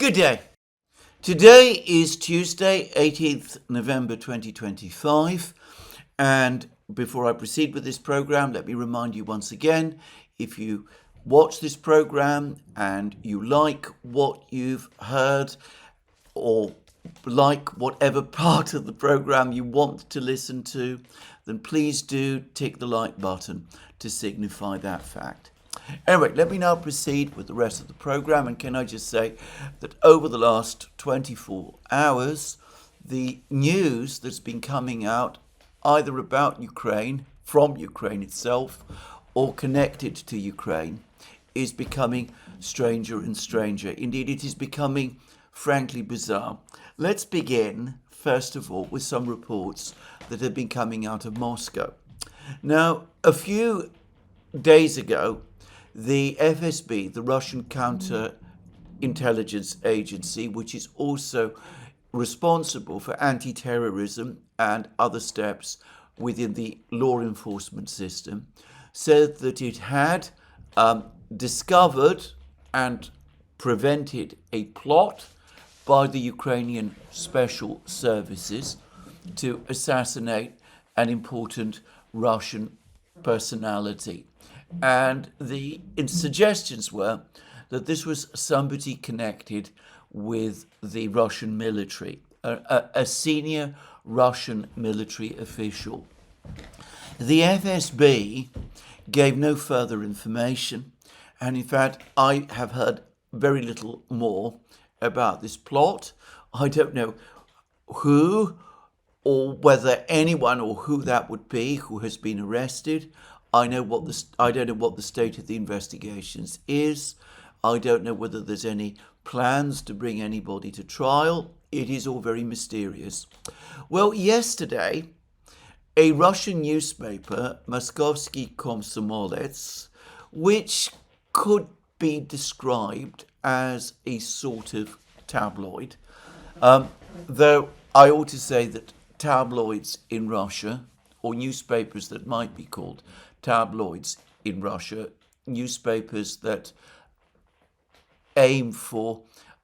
Good day. Today is Tuesday, 18th November 2025. And before I proceed with this program, let me remind you once again, if you watch this program and you like what you've heard or like whatever part of the program you want to listen to, then please do tick the like button to signify that fact. Anyway, let me now proceed with the rest of the program. And can I just say that over the last 24 hours, the news that's been coming out either about Ukraine, from Ukraine itself, or connected to Ukraine is becoming stranger and stranger. Indeed, it is becoming frankly bizarre. Let's begin, first of all, with some reports that have been coming out of Moscow. Now, a few days ago, the FSB, the Russian counter-intelligence agency, which is also responsible for anti-terrorism and other steps within the law enforcement system, said that it had discovered and prevented a plot by the Ukrainian special services to assassinate an important Russian personality. And the suggestions were that this was somebody connected with the Russian military, a senior Russian military official. The FSB gave no further information, and in fact, I have heard very little more about this plot. I don't know who or whether anyone or who that would be who has been arrested. I don't know what the state of the investigations is. I don't know whether there's any plans to bring anybody to trial. It is all very mysterious. Well, yesterday, a Russian newspaper, Moskovsky Komsomolets, which could be described as a sort of tabloid, though I ought to say that tabloids in Russia, or newspapers that might be called tabloids in Russia, newspapers that aim for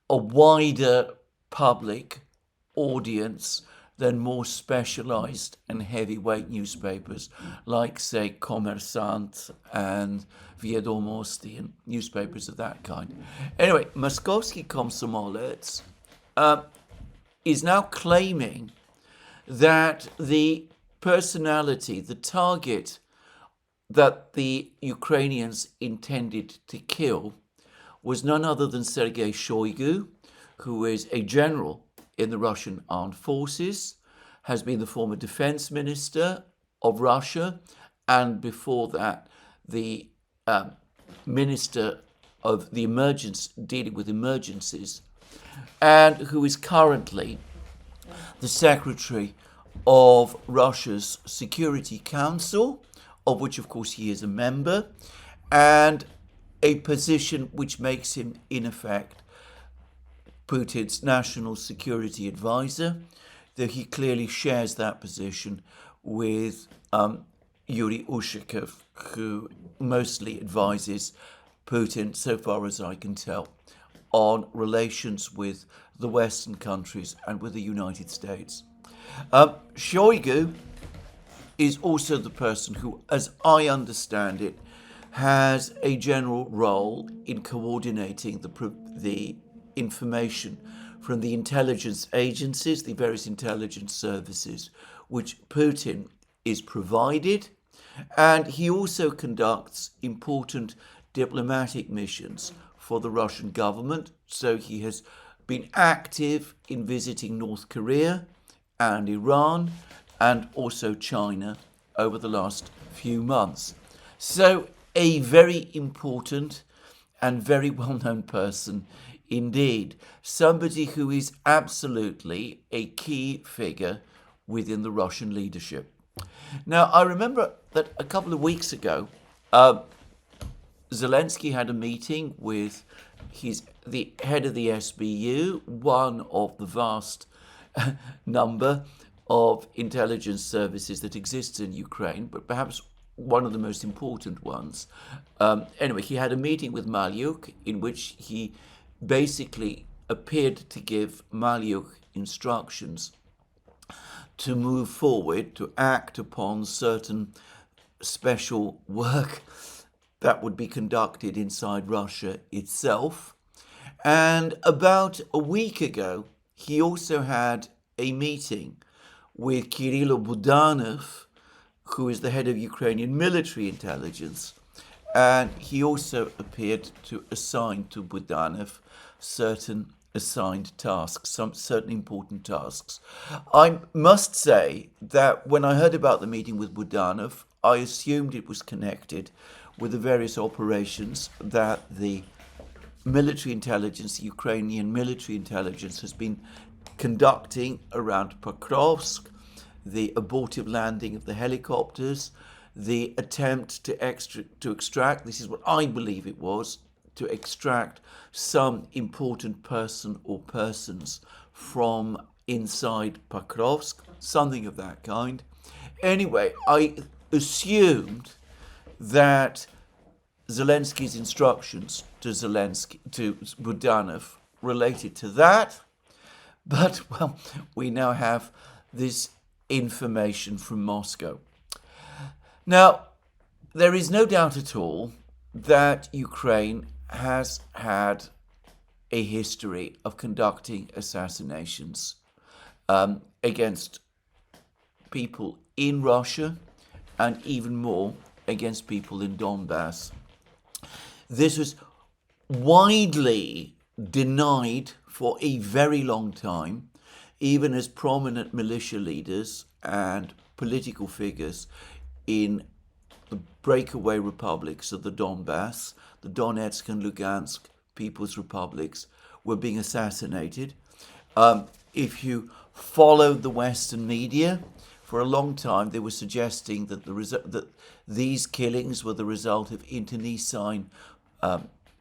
a wider public audience than more specialized and heavyweight newspapers like, say, Kommersant and Viedomosti and newspapers of that kind. Anyway, Moskovsky Komsomolets is now claiming that the personality, the target that the Ukrainians intended to kill was none other than Sergey Shyigu, who is a general in the Russian armed forces, has been the former defense minister of Russia, and before that, the minister of the dealing with emergencies, and who is currently the secretary of Russia's Security Council, of which, of course, he is a member, and a position which makes him, in effect, Putin's national security advisor, though he clearly shares that position with Yuri Ushakov, who mostly advises Putin, so far as I can tell, on relations with the Western countries and with the United States. Shyigu is also the person who, as I understand it, has a general role in coordinating the information from the intelligence agencies, the various intelligence services, which Putin is provided. And he also conducts important diplomatic missions for the Russian government. So he has been active in visiting North Korea and Iran and also China over the last few months. So a very important and very well-known person indeed, somebody who is absolutely a key figure within the Russian leadership. Now, I remember that a couple of weeks ago, Zelensky had a meeting with the head of the SBU, one of the vast number of intelligence services that exists in Ukraine, but perhaps one of the most important ones. Anyway, he had a meeting with Malyuk in which he basically appeared to give Maliuk instructions to move forward, to act upon certain special work that would be conducted inside Russia itself. And about a week ago, he also had a meeting with Kirill Budanov, who is the head of Ukrainian military intelligence. And he also appeared to assign to Budanov certain assigned tasks, some certain important tasks. I must say that when I heard about the meeting with Budanov, I assumed it was connected with the various operations that the military intelligence, Ukrainian military intelligence, has been conducting around Pokrovsk, the abortive landing of the helicopters, the attempt to extract, this is what I believe it was, to extract some important person or persons from inside Pokrovsk, something of that kind. Anyway, I assumed that Zelensky's instructions to Budanov related to that, but, well, we now have this information from Moscow. Now, there is no doubt at all that Ukraine has had a history of conducting assassinations against people in Russia and even more against people in Donbass. This was widely denied for a very long time, even as prominent militia leaders and political figures in the breakaway republics of the Donbass, the Donetsk and Lugansk People's Republics, were being assassinated. If you followed the Western media, for a long time they were suggesting that that these killings were the result of internecine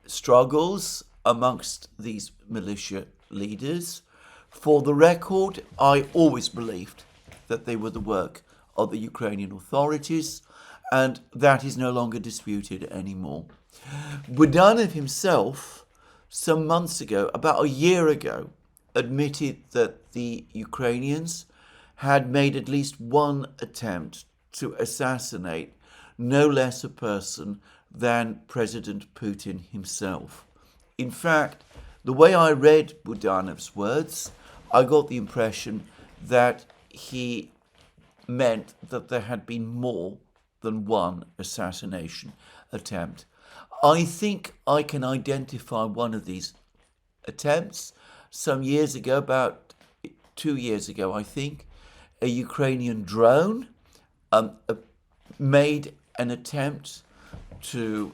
struggles amongst these militia leaders. For the record, I always believed that they were the work of the Ukrainian authorities, and that is no longer disputed anymore. Budanov himself, some months ago, about a year ago, admitted that the Ukrainians had made at least one attempt to assassinate no less a person than President Putin himself. In fact, the way I read Budanov's words, I got the impression that he meant that there had been more than one assassination attempt. I think I can identify one of these attempts. Some years ago, about 2 years ago, I think, a Ukrainian drone made an attempt to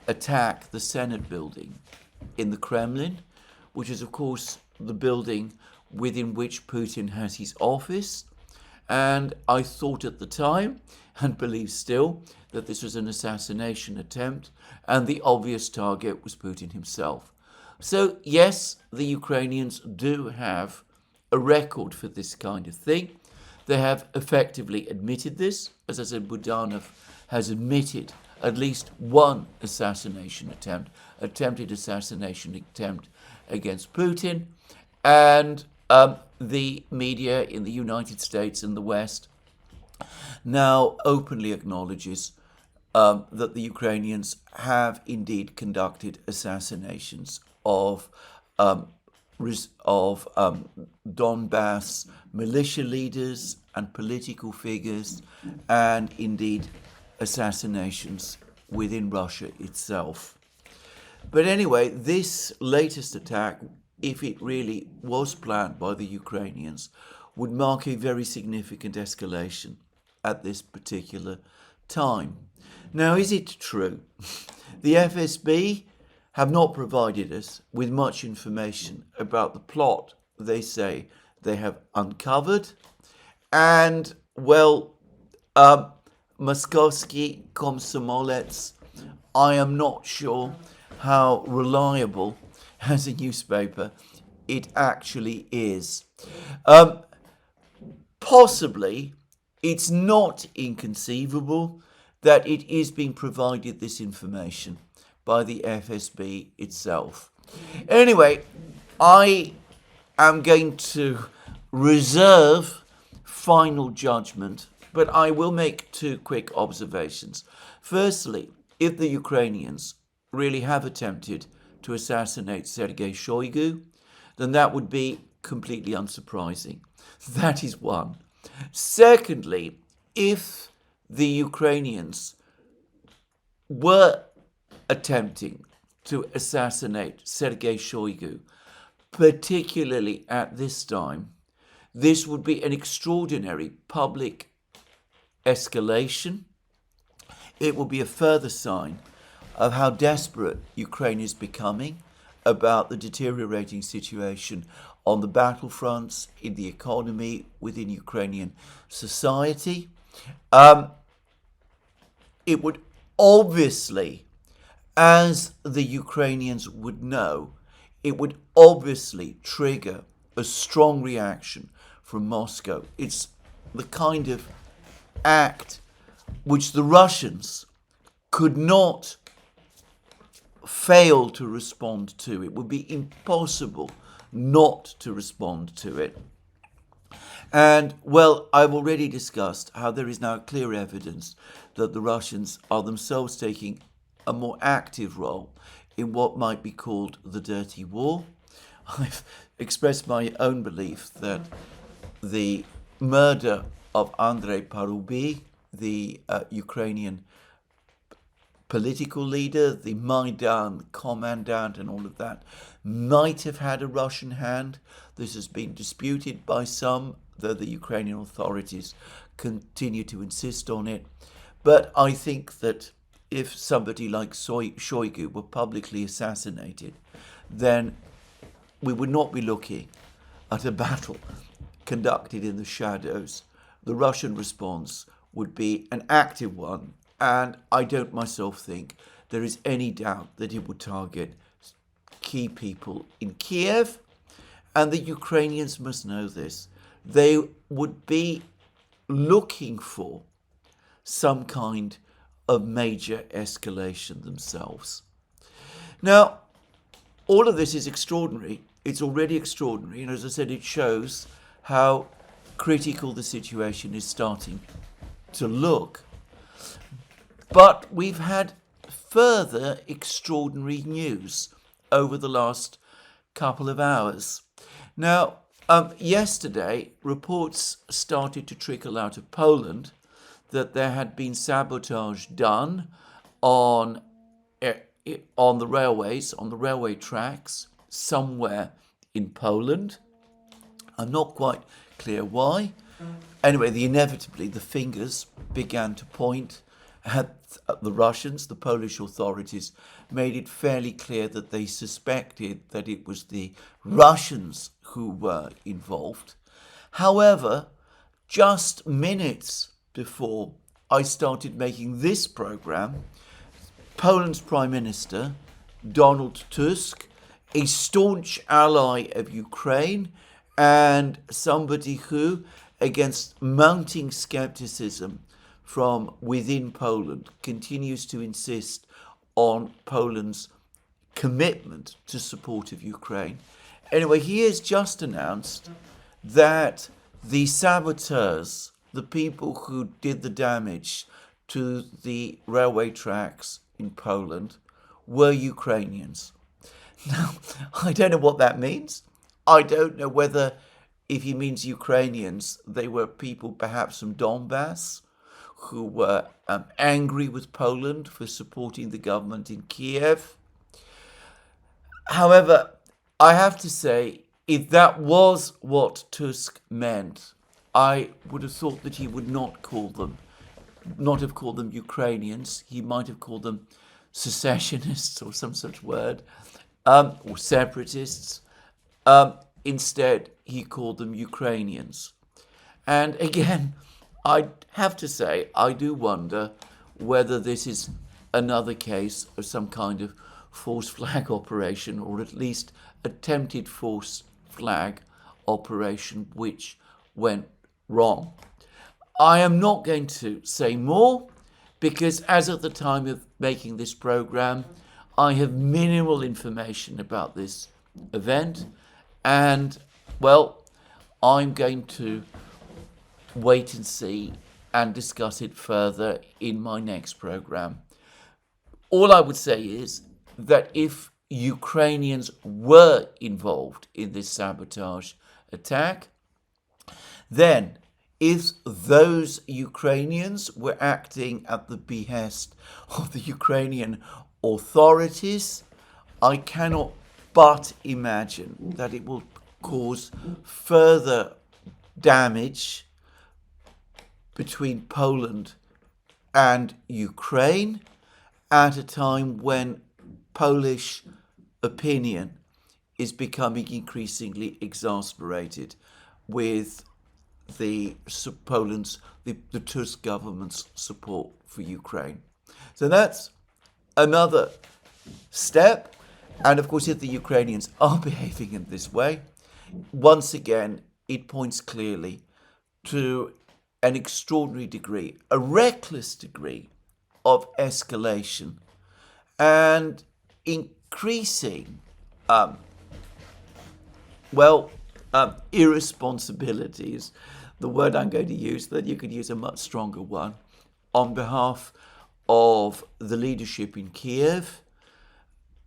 attack the Senate building in the Kremlin, which is, of course, the building within which Putin has his office. And I thought at the time, and believe still, that this was an assassination attempt, and the obvious target was Putin himself. So, yes, the Ukrainians do have a record for this kind of thing. They have effectively admitted this. As I said, Budanov has admitted at least one attempted assassination attempt against Putin, and the media in the United States and the West now openly acknowledges that the Ukrainians have indeed conducted assassinations of Donbass militia leaders and political figures, and indeed assassinations within Russia itself. But anyway, this latest attack, if it really was planned by the Ukrainians, would mark a very significant escalation at this particular time. Now, is it true? The FSB have not provided us with much information about the plot they say they have uncovered. And, well, Moskovsky Komsomolets, I am not sure how reliable as a newspaper it actually is. Possibly, it's not inconceivable that it is being provided this information by the FSB itself. Anyway, I am going to reserve final judgment, but I will make two quick observations. Firstly, if the Ukrainians really have attempted to assassinate Sergey Shyigu, then that would be completely unsurprising. That is one. Secondly, if the Ukrainians were attempting to assassinate Sergey Shyigu, particularly at this time, this would be an extraordinary public escalation. It will be a further sign of how desperate Ukraine is becoming about the deteriorating situation on the battlefronts, in the economy, within Ukrainian society. It would obviously, as the Ukrainians would know, it would obviously trigger a strong reaction from Moscow. It's the kind of act which the Russians could not fail to respond to. It would be impossible not to respond to it. And, well, I've already discussed how there is now clear evidence that the Russians are themselves taking a more active role in what might be called the dirty war. I've expressed my own belief that the murder of Andrei Parubiy, the Ukrainian political leader, the Maidan commandant and all of that, might have had a Russian hand. This has been disputed by some, though the Ukrainian authorities continue to insist on it. But I think that if somebody like Shyigu were publicly assassinated, then we would not be looking at a battle conducted in the shadows. The Russian response would be an active one, and I don't myself think there is any doubt that it would target key people in Kiev, and the Ukrainians must know this. They would be looking for some kind of major escalation themselves. Now, all of this is extraordinary. It's already extraordinary, and as I said, it shows how critical the situation is starting to look. But we've had further extraordinary news over the last couple of hours. Now, yesterday, reports started to trickle out of Poland that there had been sabotage done on the railways, on the railway tracks, somewhere in Poland. I'm not quite clear why. Anyway, inevitably, the fingers began to point at the Russians. The Polish authorities made it fairly clear that they suspected that it was the Russians who were involved. However, just minutes before I started making this program, Poland's Prime Minister, Donald Tusk, a staunch ally of Ukraine and somebody who, against mounting skepticism from within Poland, continues to insist on Poland's commitment to support of Ukraine. Anyway, he has just announced that the saboteurs, the people who did the damage to the railway tracks in Poland, were Ukrainians. Now, I don't know what that means. I don't know whether, if he means Ukrainians, they were people perhaps from Donbass who were angry with Poland for supporting the government in Kiev. However, I have to say, if that was what Tusk meant, I would have thought that he would not have called them Ukrainians. He might have called them secessionists or some such word, or separatists. Instead, he called them Ukrainians. And again, I have to say, I do wonder whether this is another case of some kind of false flag operation, or at least attempted false flag operation which went wrong. I am not going to say more because as at the time of making this program, I have minimal information about this event, And, well, I'm going to wait and see and discuss it further in my next program. All I would say is that if Ukrainians were involved in this sabotage attack, then if those Ukrainians were acting at the behest of the Ukrainian authorities, I cannot but imagine that it will cause further damage between Poland and Ukraine at a time when Polish opinion is becoming increasingly exasperated with Poland's, the Tusk government's support for Ukraine. So that's another step. And of course, if the Ukrainians are behaving in this way, once again, it points clearly to an extraordinary degree, a reckless degree of escalation and increasing, irresponsibility is the word I'm going to use, that you could use a much stronger one, on behalf of the leadership in Kiev,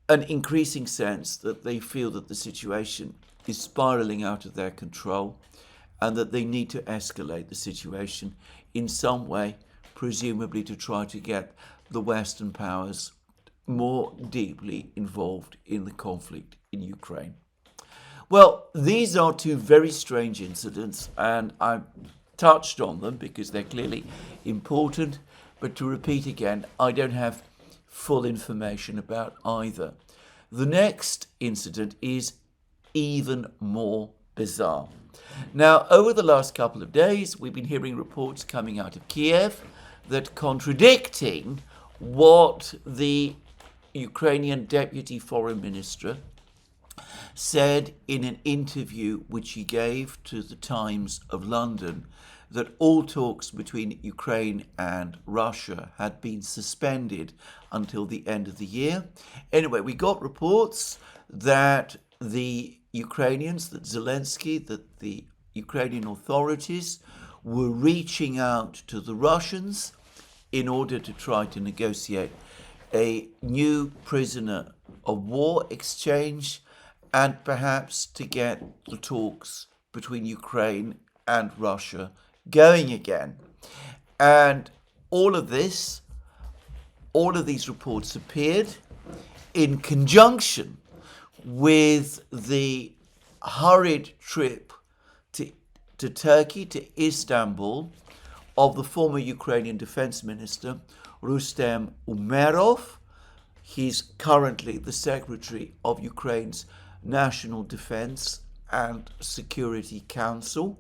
an increasing sense that they feel that the situation is spiraling out of their control and that they need to escalate the situation in some way, presumably to try to get the Western powers more deeply involved in the conflict in Ukraine. Well, these are two very strange incidents, and I touched on them because they're clearly important. But to repeat again, I don't have full information about either. The next incident is even more bizarre. Now, over the last couple of days, we've been hearing reports coming out of Kiev that contradicting what the Ukrainian Deputy Foreign Minister said in an interview which he gave to the Times of London, that all talks between Ukraine and Russia had been suspended until the end of the year. Anyway, we got reports that the Ukrainians, that Zelensky, that the Ukrainian authorities were reaching out to the Russians in order to try to negotiate a new prisoner of war exchange and perhaps to get the talks between Ukraine and Russia going again. And all of these reports appeared in conjunction with the hurried trip to Turkey, to Istanbul, of the former Ukrainian Defense Minister, Rustem Umerov. He's currently the Secretary of Ukraine's National Defense and Security Council.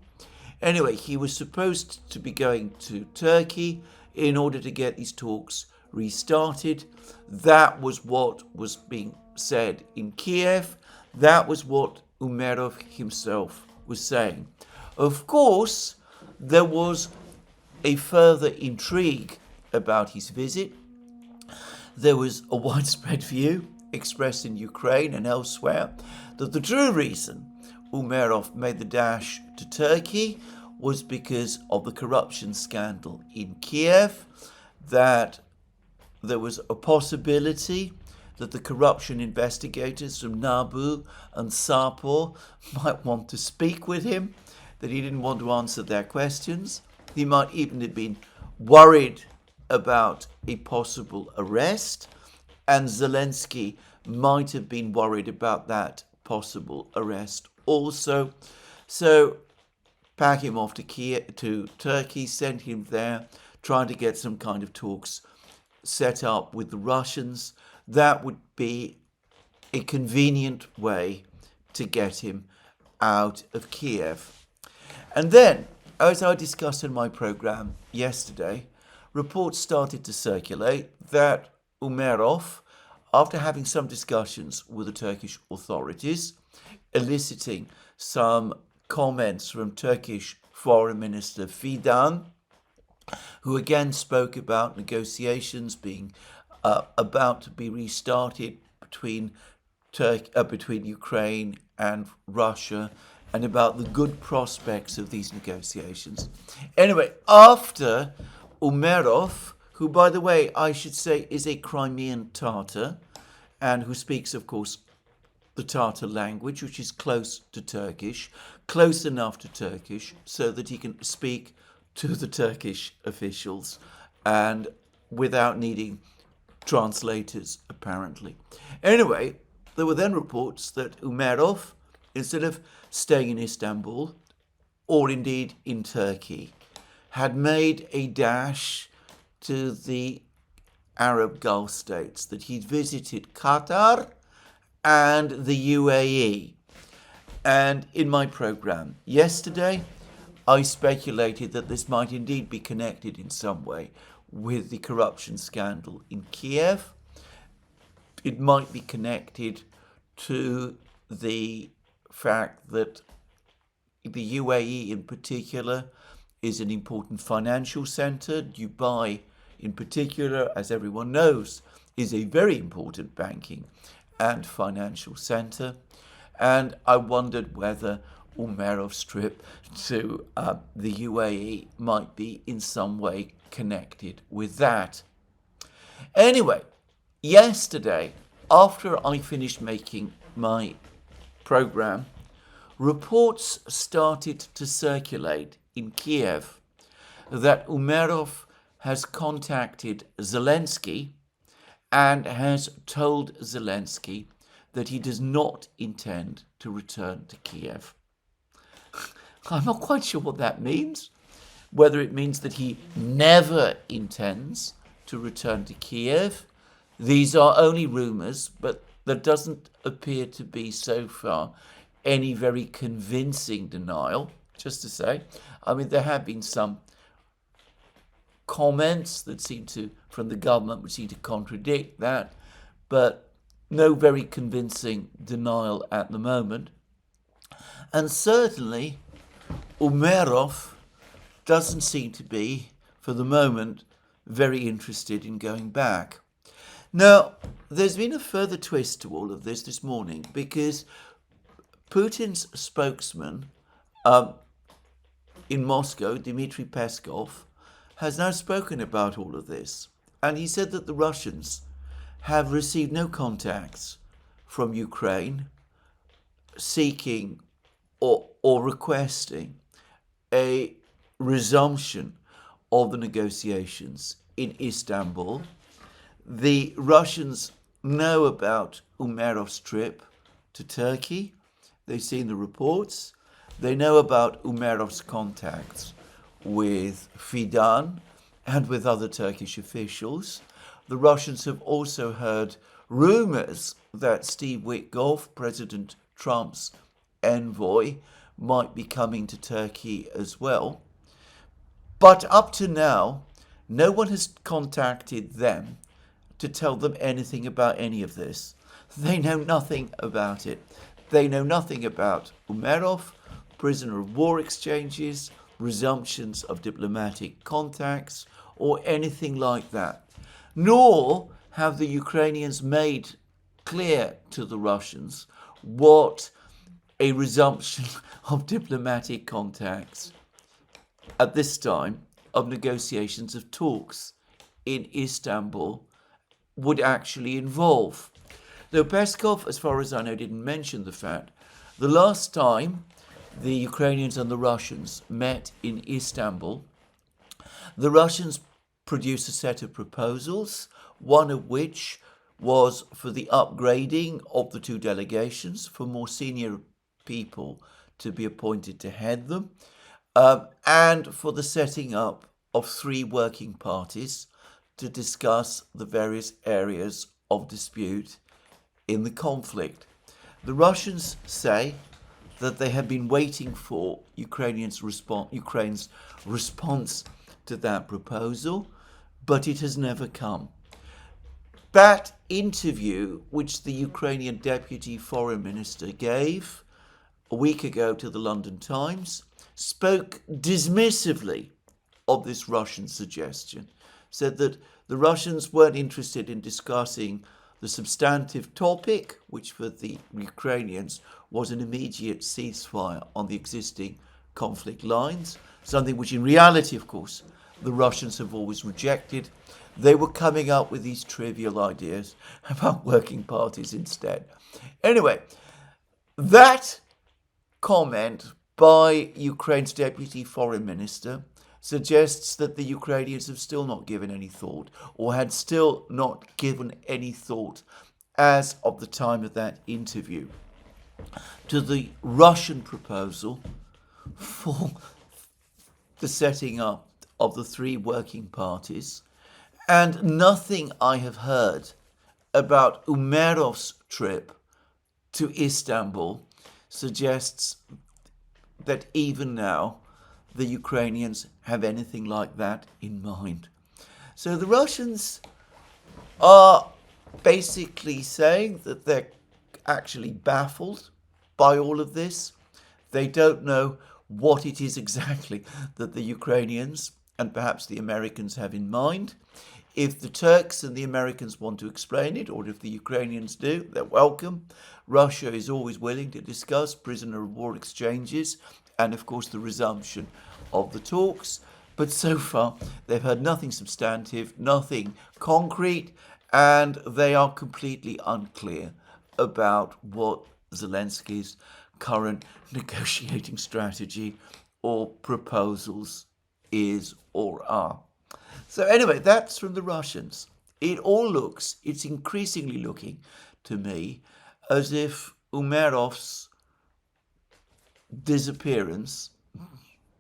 Anyway, he was supposed to be going to Turkey in order to get these talks restarted. That was what was being said in Kiev. That was what Umerov himself was saying. Of course, there was a further intrigue about his visit. There was a widespread view expressed in Ukraine and elsewhere that the true reason Umerov made the dash to Turkey was because of the corruption scandal in Kiev, that there was a possibility that the corruption investigators from NABU and SAPO might want to speak with him, that he didn't want to answer their questions. He might even have been worried about a possible arrest, and Zelensky might have been worried about that possible arrest also. So pack him off to Turkey, send him there, trying to get some kind of talks set up with the Russians. That would be a convenient way to get him out of Kiev. And then, as I discussed in my program yesterday, reports started to circulate that Umerov, after having some discussions with the Turkish authorities, eliciting some comments from Turkish Foreign Minister Fidan, who again spoke about negotiations being about to be restarted between Ukraine and Russia and about the good prospects of these negotiations. Anyway, after Umerov, who, by the way, I should say is a Crimean Tatar and who speaks, of course, the Tatar language, which is close to Turkish, close enough to Turkish so that he can speak to the Turkish officials and without needing translators, apparently. Anyway, there were then reports that Umerov, instead of staying in Istanbul, or indeed in Turkey, had made a dash to the Arab Gulf states, that he'd visited Qatar and the UAE. And in my program yesterday, I speculated that this might indeed be connected in some way with the corruption scandal in Kiev. It might be connected to the fact that the UAE in particular is an important financial centre. Dubai in particular, as everyone knows, is a very important banking and financial centre. And I wondered whether Umerov's trip to the UAE might be in some way connected with that. Anyway, yesterday, after I finished making my program, reports started to circulate in Kiev that Umerov has contacted Zelensky and has told Zelensky that he does not intend to return to Kiev. I'm not quite sure what that means, whether it means that he never intends to return to Kiev. These are only rumours, but there doesn't appear to be so far any very convincing denial, just to say. I mean, there have been some comments that seem to, from the government, which seem to contradict that, but no very convincing denial at the moment. And certainly, Umerov doesn't seem to be, for the moment, very interested in going back. Now, there's been a further twist to all of this morning, because Putin's spokesman in Moscow, Dmitry Peskov, has now spoken about all of this. And he said that the Russians have received no contacts from Ukraine seeking or requesting a resumption of the negotiations in Istanbul. The Russians know about Umerov's trip to Turkey. They've seen the reports. They know about Umerov's contacts with Fidan and with other Turkish officials. The Russians have also heard rumors that Steve Witkoff, President Trump's envoy, might be coming to Turkey as well. But up to now, no one has contacted them to tell them anything about any of this. They know nothing about it. They know nothing about Umerov, prisoner of war exchanges, resumptions of diplomatic contacts, or anything like that. Nor have the Ukrainians made clear to the Russians what a resumption of diplomatic contacts at this time of negotiations of talks in Istanbul would actually involve. Though Peskov, as far as I know, didn't mention the fact the last time the Ukrainians and the Russians met in Istanbul, the Russians produced a set of proposals, one of which was for the upgrading of the two delegations, for more senior people to be appointed to head them, and for the setting up of 3 working parties to discuss the various areas of dispute in the conflict. The Russians say that they have been waiting for Ukraine's response to that proposal, but it has never come. That interview, which the Ukrainian Deputy Foreign Minister gave a week ago to the London Times, spoke dismissively of this Russian suggestion, said that the Russians weren't interested in discussing the substantive topic, which for the Ukrainians was an immediate ceasefire on the existing conflict lines, something which in reality, of course, the Russians have always rejected. They were coming up with these trivial ideas about working parties instead. Anyway, that comment by Ukraine's deputy foreign minister suggests that the Ukrainians have still not given any thought, or had still not given any thought as of the time of that interview, to the Russian proposal for the setting up of the three working parties. And nothing I have heard about Umeov's trip to Istanbul suggests that even now the Ukrainians have anything like that in mind. So the Russians are basically saying that they're actually baffled by all of this. They don't know what it is exactly that the Ukrainians and perhaps the Americans have in mind. If the Turks and the Americans want to explain it, or if the Ukrainians do, they're welcome. Russia is always willing to discuss prisoner of war exchanges and, of course, the resumption of the talks. But so far, they've heard nothing substantive, nothing concrete, and they are completely unclear about what Zelensky's current negotiating strategy or proposals is or are. So anyway, that's from the Russians. It's increasingly looking to me as if Umerov's disappearance,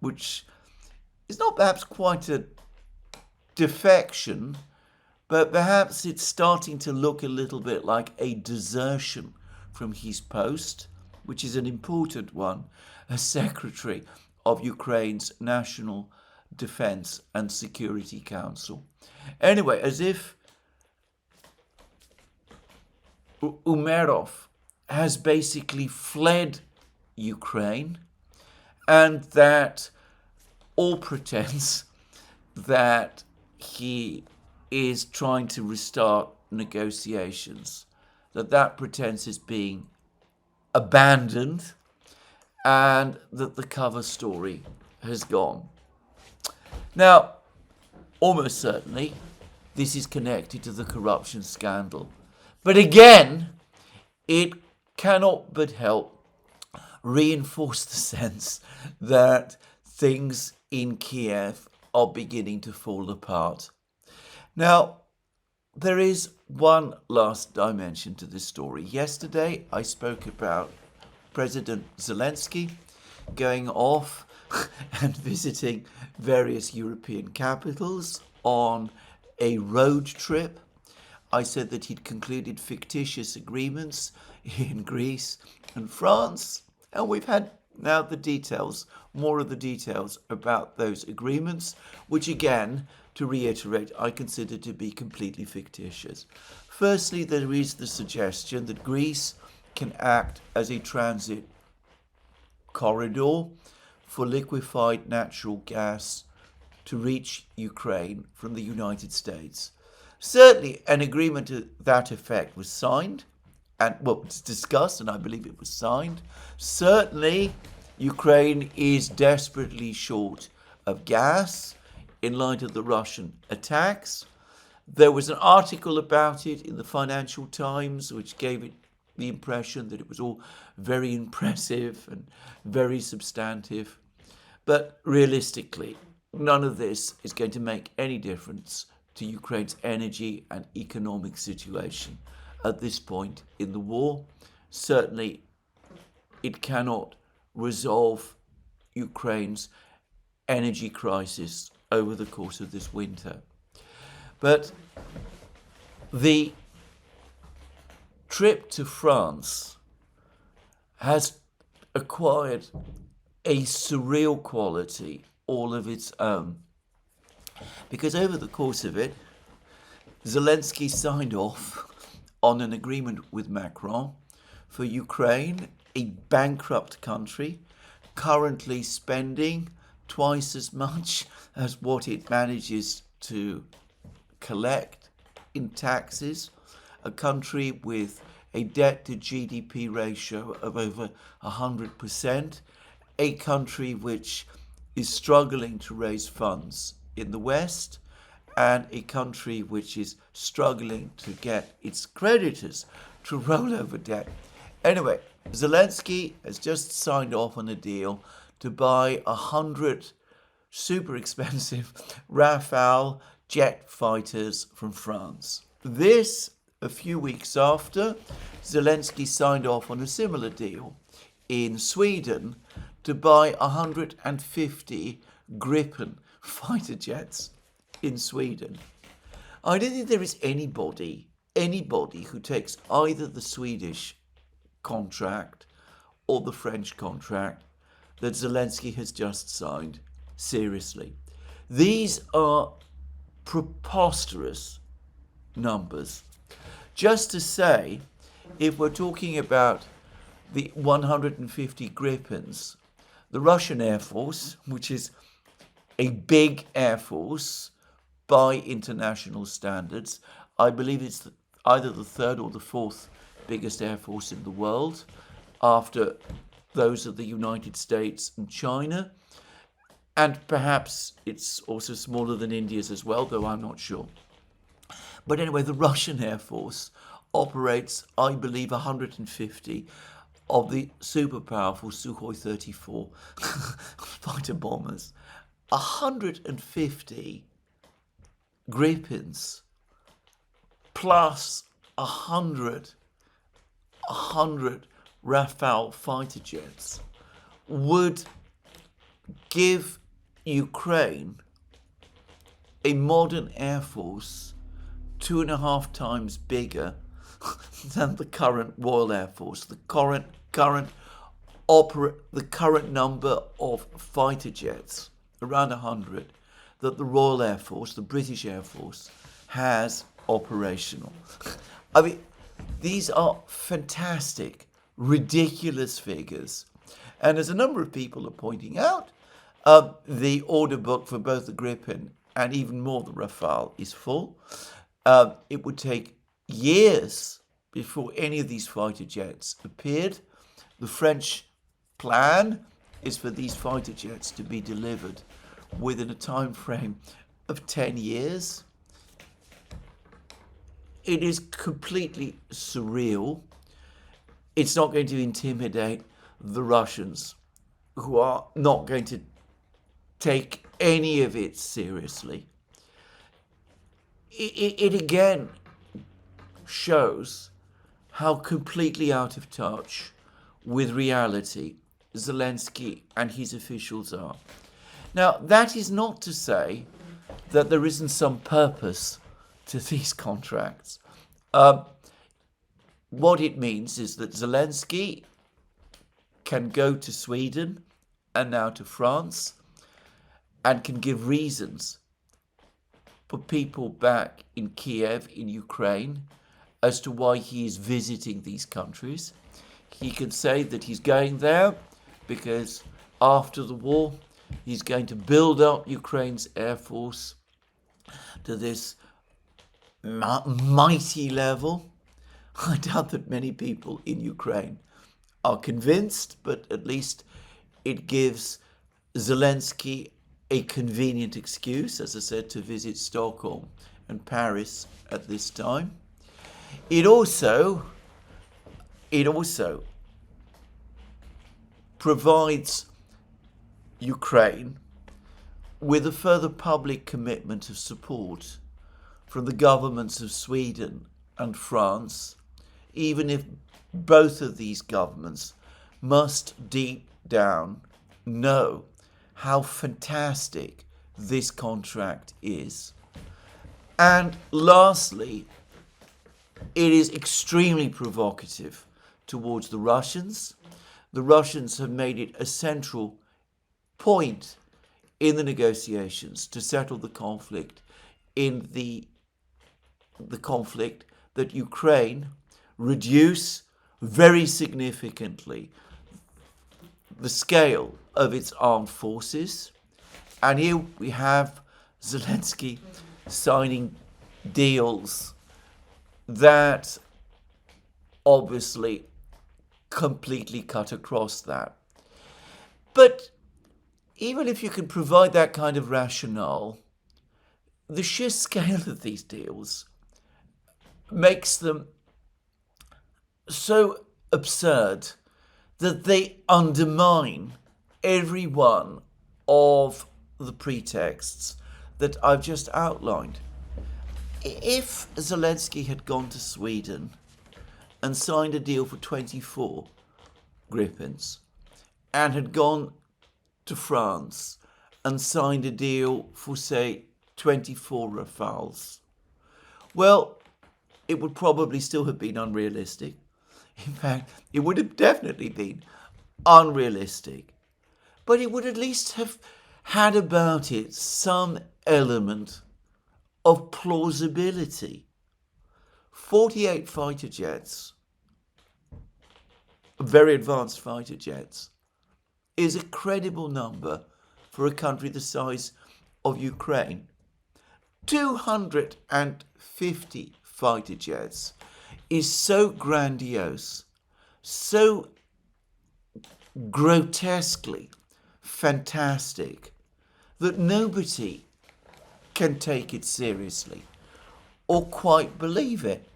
which is not perhaps quite a defection, but perhaps it's starting to look a little bit like a desertion from his post, which is an important one, as Secretary of Ukraine's National Defense and Security Council. Anyway, as if Umerov has basically fled Ukraine, and that all pretense that he is trying to restart negotiations, that pretense is being abandoned, and that the cover story has gone. Now, almost certainly, this is connected to the corruption scandal. But again, it cannot but help reinforce the sense that things in Kiev are beginning to fall apart. Now, there is one last dimension to this story. Yesterday, I spoke about President Zelensky going off and visiting various European capitals on a road trip. I said that he'd concluded fictitious agreements in Greece and France, and we've had now the details, more of the details about those agreements, which again, to reiterate, I consider to be completely fictitious. Firstly, there is the suggestion that Greece can act as a transit corridor for liquefied natural gas to reach Ukraine from the United States. Certainly, an agreement to that effect was signed, and well, it's discussed, and I believe it was signed. Certainly, Ukraine is desperately short of gas in light of the Russian attacks. There was an article about it in the Financial Times, which gave it the impression that it was all very impressive and very substantive. But realistically, none of this is going to make any difference to Ukraine's energy and economic situation at this point in the war. Certainly, it cannot resolve Ukraine's energy crisis over the course of this winter. But the trip to France has acquired a surreal quality all of its own. Because over the course of it, Zelensky signed off on an agreement with Macron for Ukraine, a bankrupt country, currently spending twice as much as what it manages to collect in taxes, a country with a debt to GDP ratio of over 100%, a country which is struggling to raise funds in the West, and a country which is struggling to get its creditors to roll over debt. Anyway, Zelensky has just signed off on a deal to buy 100 super expensive Rafale jet fighters from France. This, a few weeks after Zelensky signed off on a similar deal in Sweden to buy 150 Gripen fighter jets in Sweden. I don't think there is anybody who takes either the Swedish contract or the French contract that Zelensky has just signed seriously. These are preposterous numbers. Just to say, if we're talking about the 150 Gripens, the Russian Air Force, which is a big air force by international standards, I believe it's either the third or the fourth biggest air force in the world, after those of the United States and China. And perhaps it's also smaller than India's as well, though I'm not sure. But anyway, the Russian Air Force operates, I believe, 150 of the super powerful Sukhoi 34 fighter bombers. 150 Gripens plus 100 Rafale fighter jets would give Ukraine a modern air force 2.5 times bigger than the current Royal Air Force. The current number of fighter jets, around 100, that the Royal Air Force, the British Air Force, has operational. I mean, these are fantastic, ridiculous figures. And as a number of people are pointing out, the order book for both the Gripen and even more the Rafale is full. It would take years before any of these fighter jets appeared. The French plan is for these fighter jets to be delivered within a time frame of 10 years. It is completely surreal. It's not going to intimidate the Russians, who are not going to take any of it seriously. It again shows how completely out of touch with reality Zelensky and his officials are. Now, that is not to say that there isn't some purpose to these contracts. What it means is that Zelensky can go to Sweden and now to France and can give reasons for people back in Kiev, in Ukraine, as to why he is visiting these countries. He can say that he's going there because after the war, he's going to build up Ukraine's air force to this mighty level. I doubt that many people in Ukraine are convinced, but at least it gives Zelensky a convenient excuse, as I said, to visit Stockholm and Paris at this time. It also provides Ukraine with a further public commitment of support from the governments of Sweden and France, even if both of these governments must deep down know how fantastic this contract is. And lastly, it is extremely provocative towards the Russians. The Russians have made it a central point in the negotiations to settle the conflict in the conflict that Ukraine reduce very significantly the scale of its armed forces. And here we have Zelensky signing deals that obviously completely cut across that. But even if you can provide that kind of rationale, the sheer scale of these deals makes them so absurd that they undermine every one of the pretexts that I've just outlined. If Zelensky had gone to Sweden and signed a deal for 24 Gripens and had gone to France and signed a deal for, say, 24 Rafales, well, it would probably still have been unrealistic. In fact, it would have definitely been unrealistic. But it would at least have had about it some element of plausibility. 48 fighter jets, very advanced fighter jets, is a credible number for a country the size of Ukraine. 250 fighter jets is so grandiose, so grotesquely fantastic, that nobody can take it seriously or quite believe it.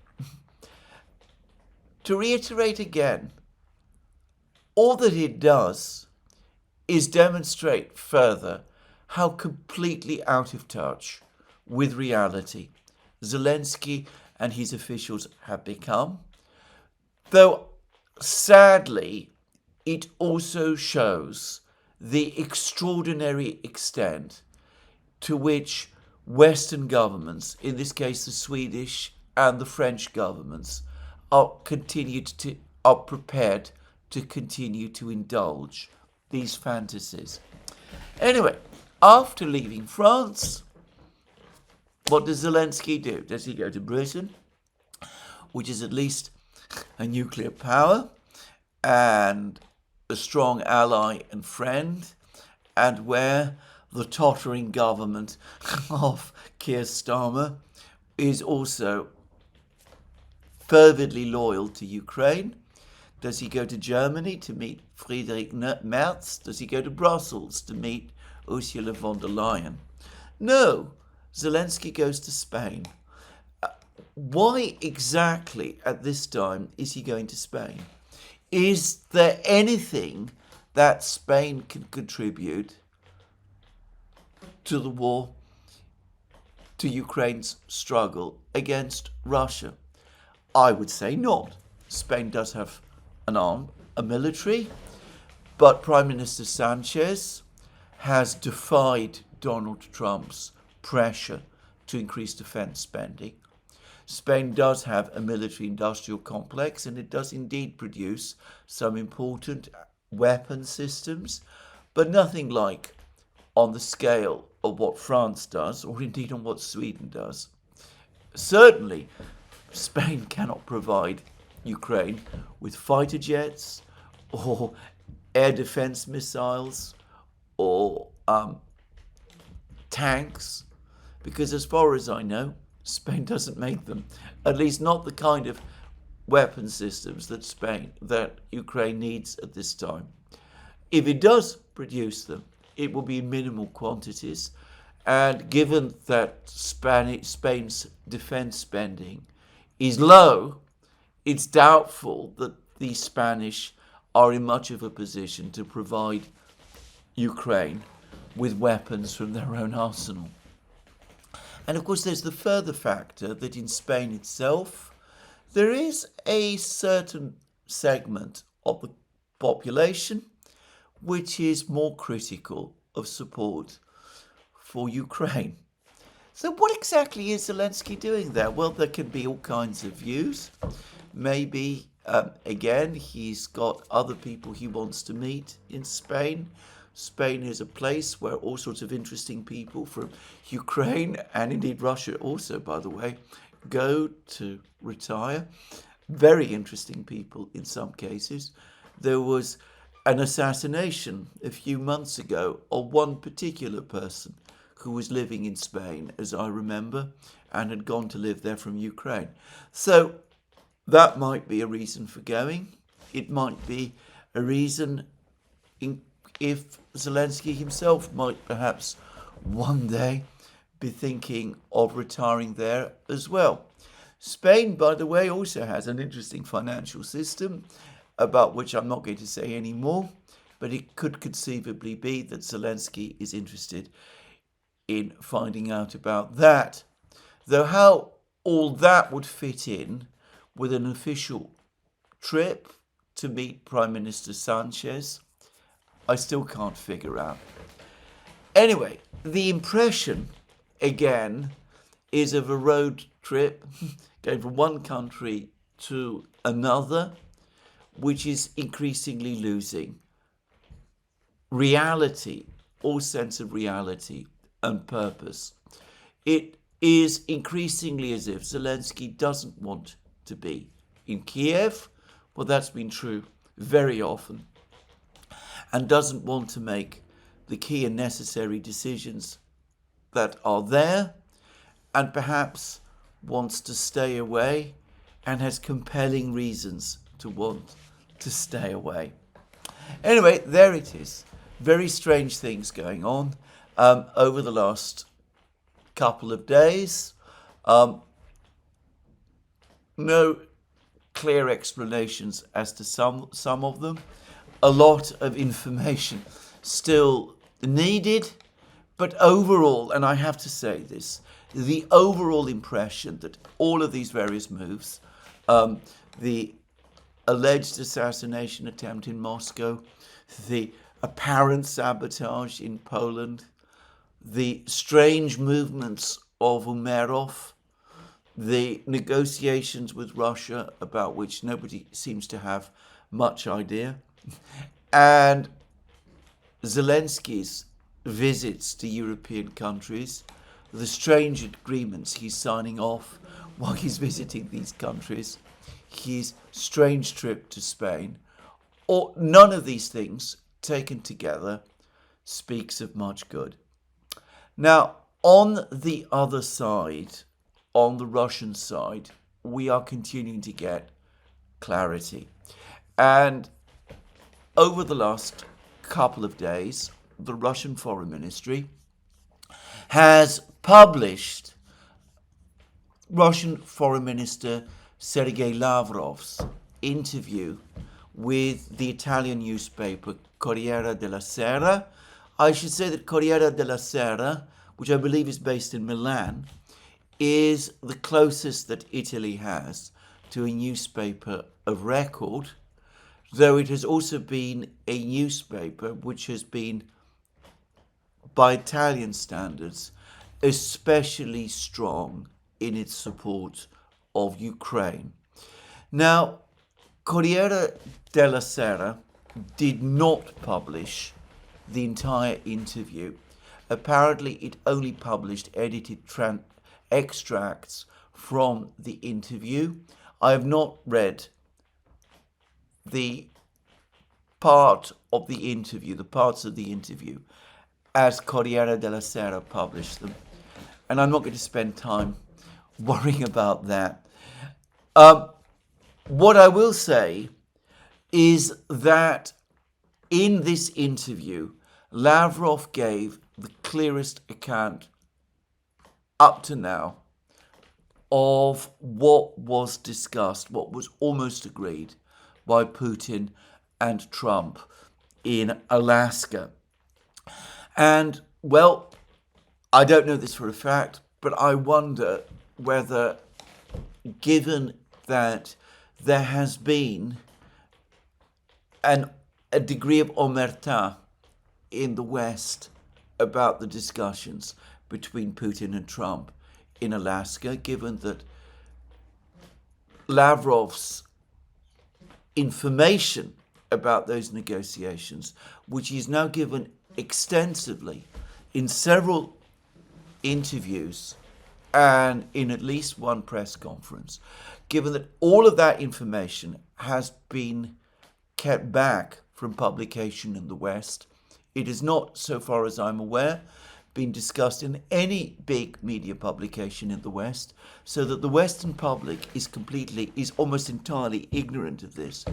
To reiterate again, all that it does is demonstrate further how completely out of touch with reality Zelensky and his officials have become, though sadly it also shows the extraordinary extent to which Western governments, in this case the Swedish and the French governments, are prepared to continue to indulge these fantasies. Anyway, after leaving France, what does Zelensky do? Does he go to Britain, which is at least a nuclear power and a strong ally and friend, and where the tottering government of Keir Starmer is also fervently loyal to Ukraine? Does he go to Germany to meet Friedrich Merz? Does he go to Brussels to meet Ursula von der Leyen? No, Zelensky goes to Spain. Why exactly at this time is he going to Spain? Is there anything that Spain can contribute to the war, to Ukraine's struggle against Russia? I would say not. Spain does have a military, but Prime Minister Sanchez has defied Donald Trump's pressure to increase defense spending. Spain does have a military-industrial complex, and it does indeed produce some important weapon systems, but nothing like on the scale of what France does, or indeed on what Sweden does. Certainly, Spain cannot provide Ukraine with fighter jets or air defense missiles or tanks, because as far as I know, Spain doesn't make them, at least not the kind of weapon systems that Ukraine needs at this time. If it does produce them, it will be in minimal quantities, and given that Spain's defense spending is low, it's doubtful that the Spanish are in much of a position to provide Ukraine with weapons from their own arsenal. And of course, there's the further factor that in Spain itself, there is a certain segment of the population which is more critical of support for Ukraine. So what exactly is Zelensky doing there? Well, there can be all kinds of views. Maybe, again, he's got other people he wants to meet in Spain. Spain is a place where all sorts of interesting people from Ukraine, and indeed Russia also, by the way, go to retire. Very interesting people in some cases. There was an assassination a few months ago of one particular person who was living in Spain, as I remember, and had gone to live there from Ukraine. So that might be a reason for going. It might be a reason if Zelensky himself might perhaps one day be thinking of retiring there as well. Spain, by the way, also has an interesting financial system about which I'm not going to say any more, but it could conceivably be that Zelensky is interested in finding out about that. Though how all that would fit in with an official trip to meet Prime Minister Sanchez, I still can't figure out. Anyway, the impression, again, is of a road trip going from one country to another, which is increasingly losing reality, all sense of reality and purpose. It is increasingly as if Zelensky doesn't want to be in Kiev. Well, that's been true very often, and doesn't want to make the key and necessary decisions that are there, and perhaps wants to stay away and has compelling reasons to want to stay away. Anyway, there it is. Very strange things going on over the last couple of days. No clear explanations as to some of them. A lot of information still needed, but overall, and I have to say this, the overall impression that all of these various moves, the alleged assassination attempt in Moscow, the apparent sabotage in Poland, the strange movements of Umeov, the negotiations with Russia about which nobody seems to have much idea, and Zelensky's visits to European countries, the strange agreements he's signing off while he's visiting these countries, his strange trip to Spain, or none of these things taken together speaks of much good. Now, on the other side, on the Russian side, we are continuing to get clarity. And over the last couple of days, the Russian Foreign Ministry has published Russian Foreign Minister Sergey Lavrov's interview with the Italian newspaper Corriere della Sera. I should say that Corriere della Sera, which I believe is based in Milan, is the closest that Italy has to a newspaper of record, though it has also been a newspaper which has been, by Italian standards, especially strong in its support of Ukraine. Now, Corriere della Sera did not publish the entire interview. Apparently, it only published edited extracts from the interview. I have not read the parts of the interview as Corriere della Sera published them, and I'm not going to spend time worrying about that. What I will say is that in this interview, Lavrov gave the clearest account up to now of what was discussed, what was almost agreed by Putin and Trump in Alaska. And, well, I don't know this for a fact, but I wonder whether, given that there has been a degree of omerta in the West about the discussions between Putin and Trump in Alaska, given that Lavrov's information about those negotiations, which he's now given extensively in several interviews and in at least one press conference, given that all of that information has been kept back from publication in the West. It is not, so far as I'm aware, been discussed in any big media publication in the West, so that the Western public is almost entirely ignorant of this.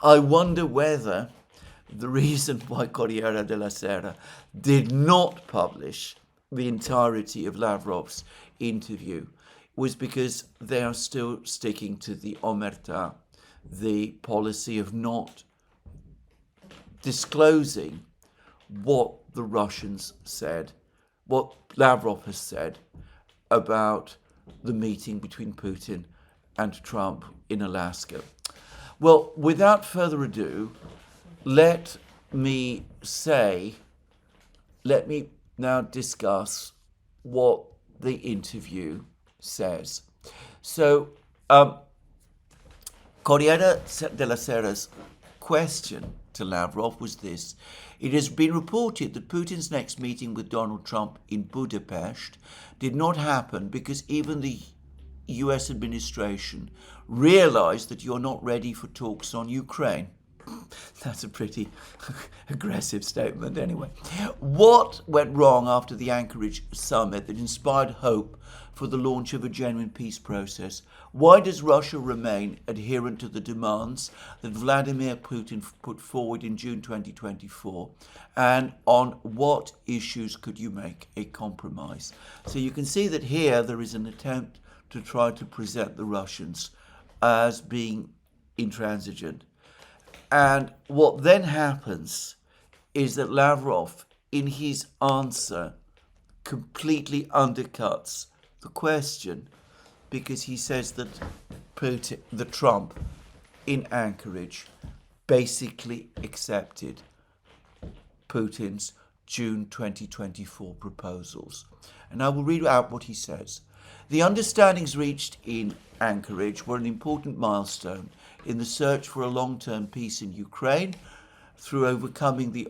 I wonder whether the reason why Corriere della Sera did not publish the entirety of Lavrov's interview was because they are still sticking to the omerta, the policy of not disclosing what the Russians said, what Lavrov has said about the meeting between Putin and Trump in Alaska. Well, without further ado, let me now discuss what the interview says. So, Corriere della Sera's question to Lavrov was this: it has been reported that Putin's next meeting with Donald Trump in Budapest did not happen because even the US administration realized that you're not ready for talks on Ukraine. That's a pretty aggressive statement anyway. What went wrong after the Anchorage summit that inspired hope for the launch of a genuine peace process? Why does Russia remain adherent to the demands that Vladimir Putin put forward in June 2024? And on what issues could you make a compromise? So you can see that here there is an attempt to try to present the Russians as being intransigent. And what then happens is that Lavrov, in his answer, completely undercuts the question, because he says that Trump in Anchorage basically accepted Putin's June 2024 proposals. And I will read out what he says. The understandings reached in Anchorage were an important milestone in the search for a long-term peace in Ukraine through overcoming the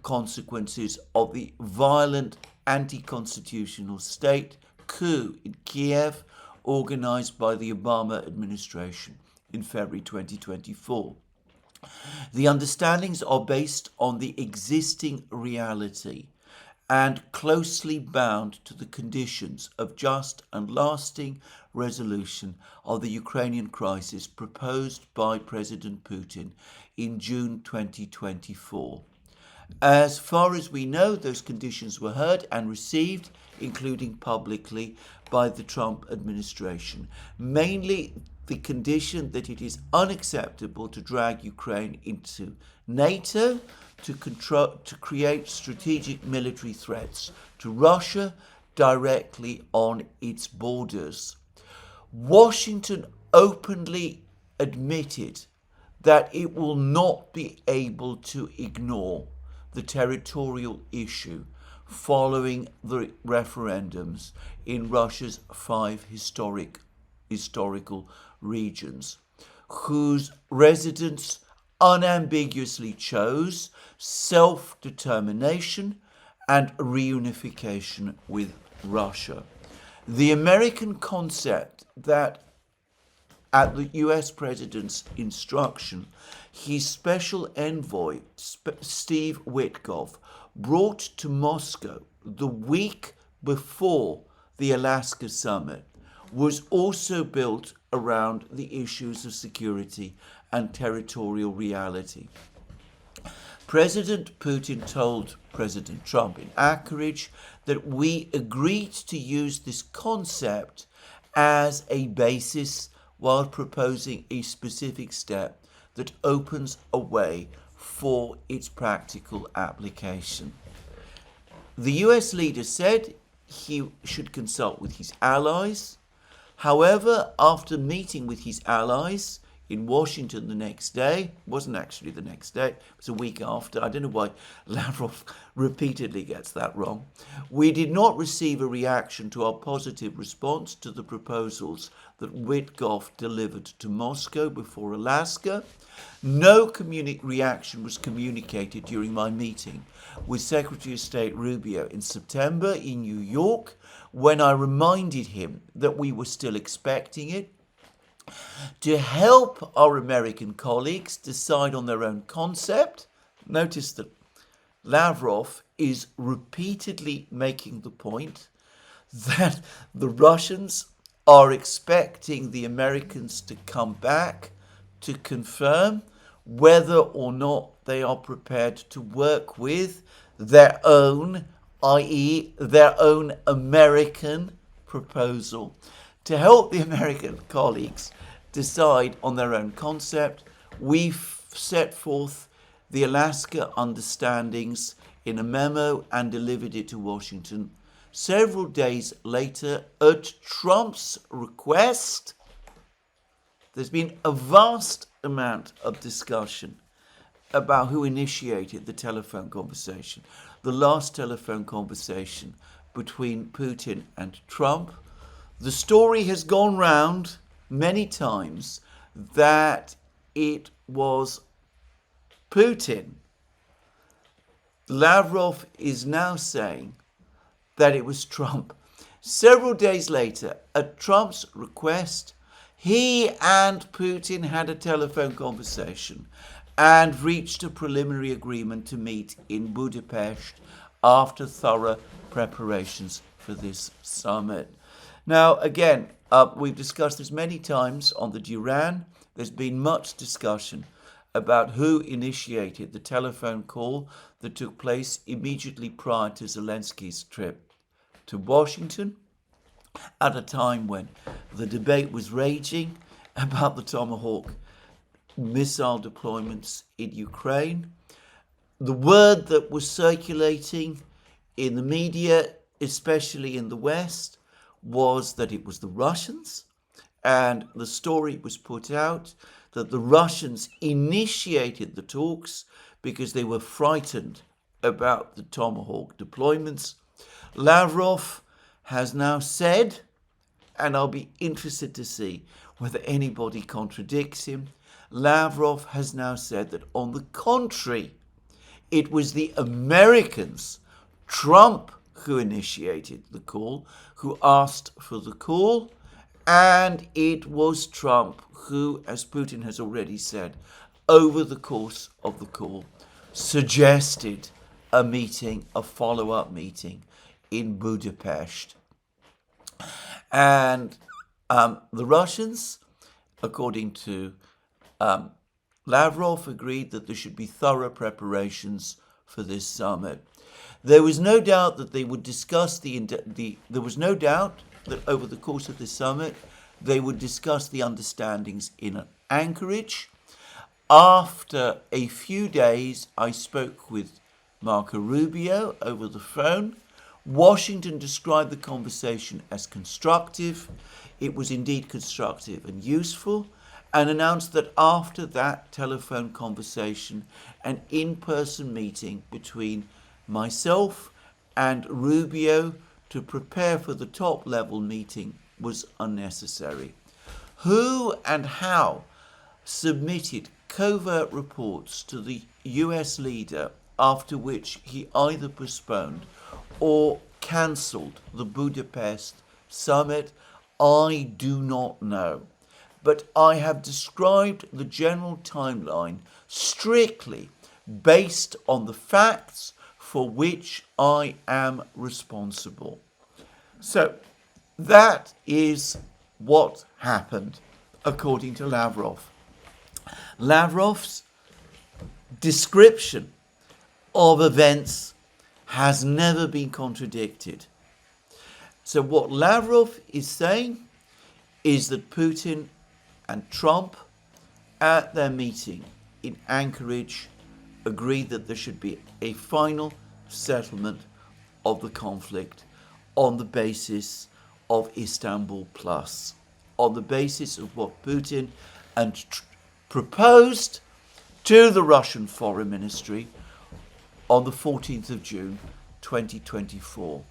consequences of the violent anti-constitutional state coup in Kiev organized by the Obama administration in February 2024. The understandings are based on the existing reality and closely bound to the conditions of just and lasting resolution of the Ukrainian crisis proposed by President Putin in June 2024. As far as we know, those conditions were heard and received, including publicly, by the Trump administration. Mainly the condition that it is unacceptable to drag Ukraine into NATO, to create strategic military threats to Russia directly on its borders. Washington openly admitted that it will not be able to ignore the territorial issue following the referendums in Russia's 5 historical regions, whose residents unambiguously chose self-determination and reunification with Russia. The American concept that at the US President's instruction, his special envoy, Steve Witkoff, brought to Moscow the week before the Alaska summit, was also built around the issues of security and territorial reality. President Putin told President Trump in Anchorage that we agreed to use this concept as a basis while proposing a specific step that opens a way for its practical application. The US leader said he should consult with his allies. However, after meeting with his allies in Washington the next day, wasn't actually the next day, it was a week after, I don't know why Lavrov repeatedly gets that wrong, we did not receive a reaction to our positive response to the proposals that Witkoff delivered to Moscow before Alaska. No reaction was communicated during my meeting with Secretary of State Rubio in September in New York, when I reminded him that we were still expecting it. To help our American colleagues decide on their own concept, notice that Lavrov is repeatedly making the point that the Russians are expecting the Americans to come back to confirm whether or not they are prepared to work with their own, i.e. their own American proposal, to help the American colleagues decide on their own concept. We've set forth the Alaska understandings in a memo and delivered it to Washington. Several days later, at Trump's request, there's been a vast amount of discussion about who initiated the telephone conversation. The last telephone conversation between Putin and Trump. The story has gone round many times that it was Putin. Lavrov is now saying that it was Trump. Several days later, at Trump's request, he and Putin had a telephone conversation and reached a preliminary agreement to meet in Budapest after thorough preparations for this summit. Now, again, we've discussed this many times on the Duran. There's been much discussion about who initiated the telephone call that took place immediately prior to Zelensky's trip to Washington, at a time when the debate was raging about the Tomahawk missile deployments in Ukraine. The word that was circulating in the media, especially in the West, was that it was the Russians, and the story was put out that the Russians initiated the talks because they were frightened about the Tomahawk deployments. Lavrov has now said, and I'll be interested to see whether anybody contradicts him, Lavrov has now said that on the contrary, it was the Americans, Trump, who initiated the call, who asked for the call, and it was Trump who, as Putin has already said, over the course of the call, suggested a meeting, a follow-up meeting in Budapest. And the Russians, according to Lavrov, agreed that there should be thorough preparations for this summit. There was no doubt that they would discuss there was no doubt that over the course of the summit they would discuss the understandings in Anchorage. After a few days, I spoke with Marco Rubio over the phone. Washington described the conversation as constructive. It was indeed constructive and useful, and announced that after that telephone conversation, an in-person meeting between myself and Rubio to prepare for the top-level meeting was unnecessary. Who and how submitted covert reports to the US leader, after which he either postponed or cancelled the Budapest summit, I do not know. But I have described the general timeline strictly based on the facts for which I am responsible. So that is what happened, according to Lavrov. Lavrov's description of events has never been contradicted. So what Lavrov is saying is that Putin and Trump, at their meeting in Anchorage, agreed that there should be a final settlement of the conflict on the basis of Istanbul Plus, on the basis of what Putin and proposed to the Russian Foreign Ministry on the 14th of June 2024.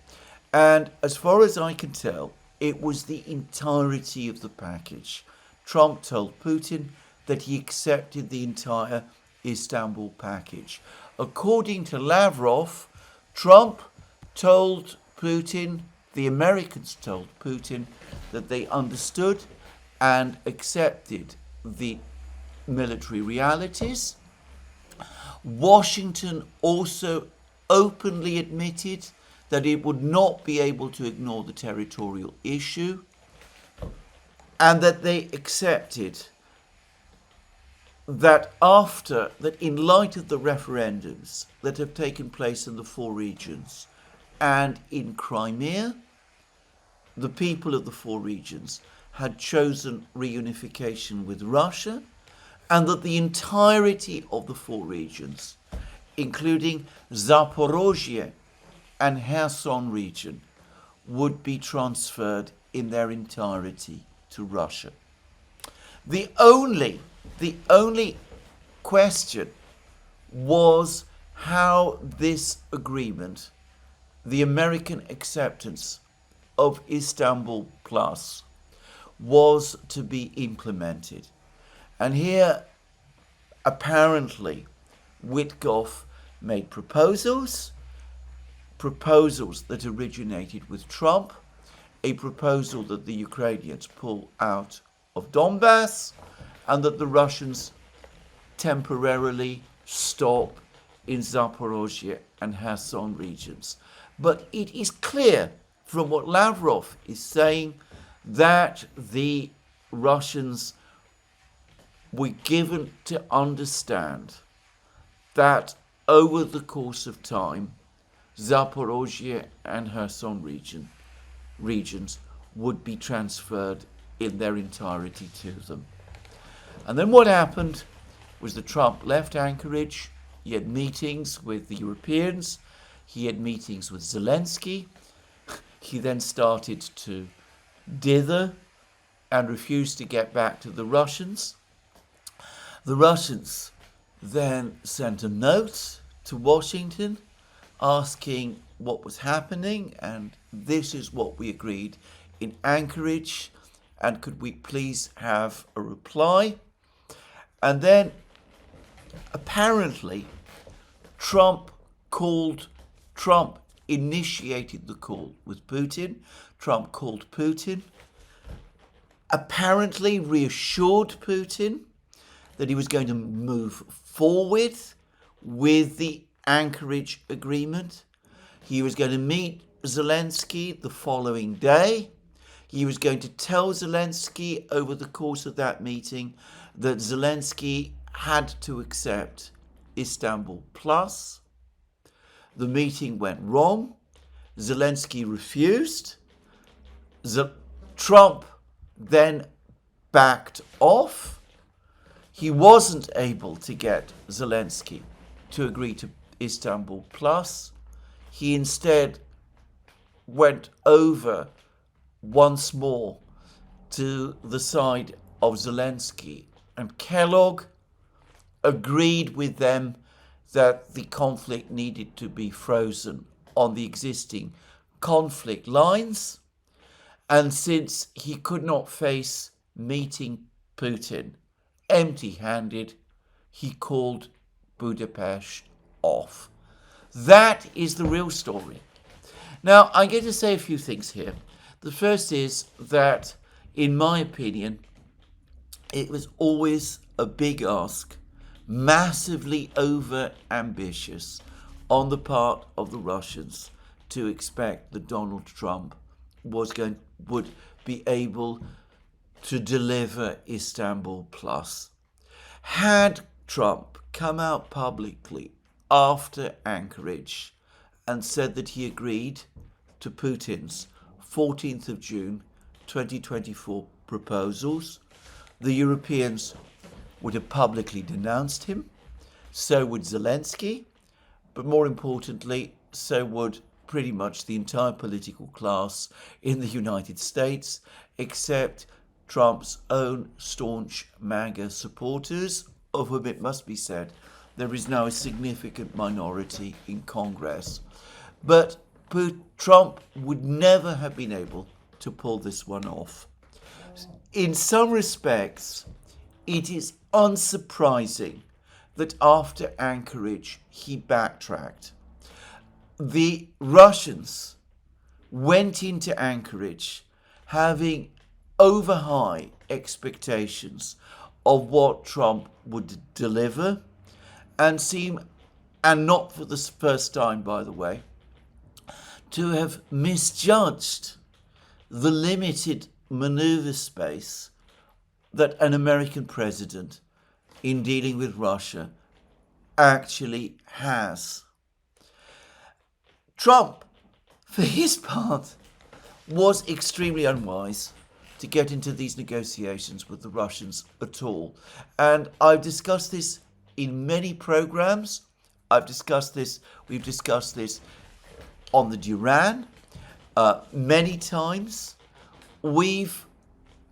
And as far as I can tell, it was the entirety of the package. Trump told Putin that he accepted the entire Istanbul package. According to Lavrov, Trump told Putin, the Americans told Putin, that they understood and accepted the military realities. Washington also openly admitted that it would not be able to ignore the territorial issue, and that they accepted that in light of the referendums that have taken place in the four regions and in Crimea, the people of the four regions had chosen reunification with Russia, and that the entirety of the four regions, including Zaporozhye and Kherson region, would be transferred in their entirety to Russia. The only question was how this agreement, the American acceptance of Istanbul Plus, was to be implemented. And here, apparently, Witkoff made proposals that originated with Trump, a proposal that the Ukrainians pull out of Donbass, and that the Russians temporarily stop in Zaporozhye and Kherson regions. But it is clear from what Lavrov is saying that the Russians were given to understand that over the course of time, Zaporozhye and Kherson regions would be transferred in their entirety to them. And then what happened was that Trump left Anchorage. He had meetings with the Europeans. He had meetings with Zelensky. He then started to dither and refused to get back to the Russians. The Russians then sent a note to Washington asking what was happening, and this is what we agreed in Anchorage, and could we please have a reply? And then apparently Trump initiated the call with Putin. Trump called Putin, apparently reassured Putin that he was going to move forward with the Anchorage agreement. He was going to meet Zelensky the following day. He was going to tell Zelensky over the course of that meeting that Zelensky had to accept Istanbul Plus. The meeting went wrong. Zelensky refused. Trump then backed off. He wasn't able to get Zelensky to agree to Istanbul Plus. He instead went over once more to the side of Zelensky, and Kellogg agreed with them that the conflict needed to be frozen on the existing conflict lines. And since he could not face meeting Putin empty-handed, he called Budapest off. That is the real story. Now, I'm going to say a few things here. The first is that, in my opinion, it was always a big ask, massively over-ambitious on the part of the Russians to expect that Donald Trump would be able to deliver Istanbul Plus. Had Trump come out publicly after Anchorage and said that he agreed to Putin's 14th of June 2024 proposals, the Europeans would have publicly denounced him, so would Zelensky, but more importantly, so would pretty much the entire political class in the United States, except Trump's own staunch MAGA supporters, of whom it must be said there is now a significant minority in Congress. But Trump would never have been able to pull this one off. In some respects, it is unsurprising that after Anchorage he backtracked. The Russians went into Anchorage having over high expectations of what Trump would deliver, and seem and not for the first time, by the way, to have misjudged the limited maneuver space that an American president in dealing with Russia actually has. Trump, for his part, was extremely unwise to get into these negotiations with the Russians at all. And I've discussed this in many programs. We've discussed this on the Duran many times. We've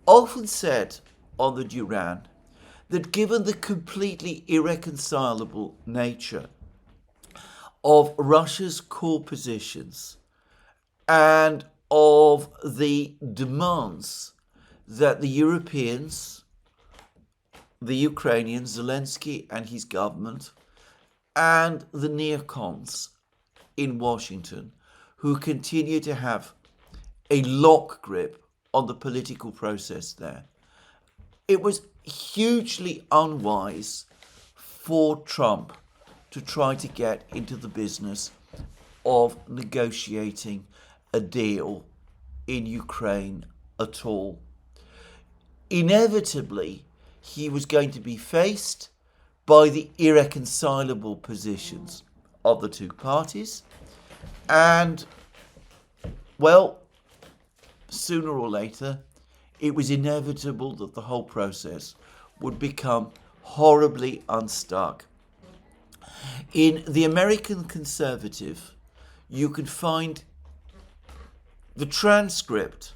often said on the Duran that given the completely irreconcilable nature of Russia's core positions and of the demands that the Europeans, the Ukrainians, Zelensky and his government, and the neocons in Washington, who continue to have a lock grip on the political process there, it was hugely unwise for Trump to try to get into the business of negotiating a deal in Ukraine at all. Inevitably, he was going to be faced by the irreconcilable positions of the two parties, and, well, sooner or later, it was inevitable that the whole process would become horribly unstuck. In The American Conservative, you can find the transcript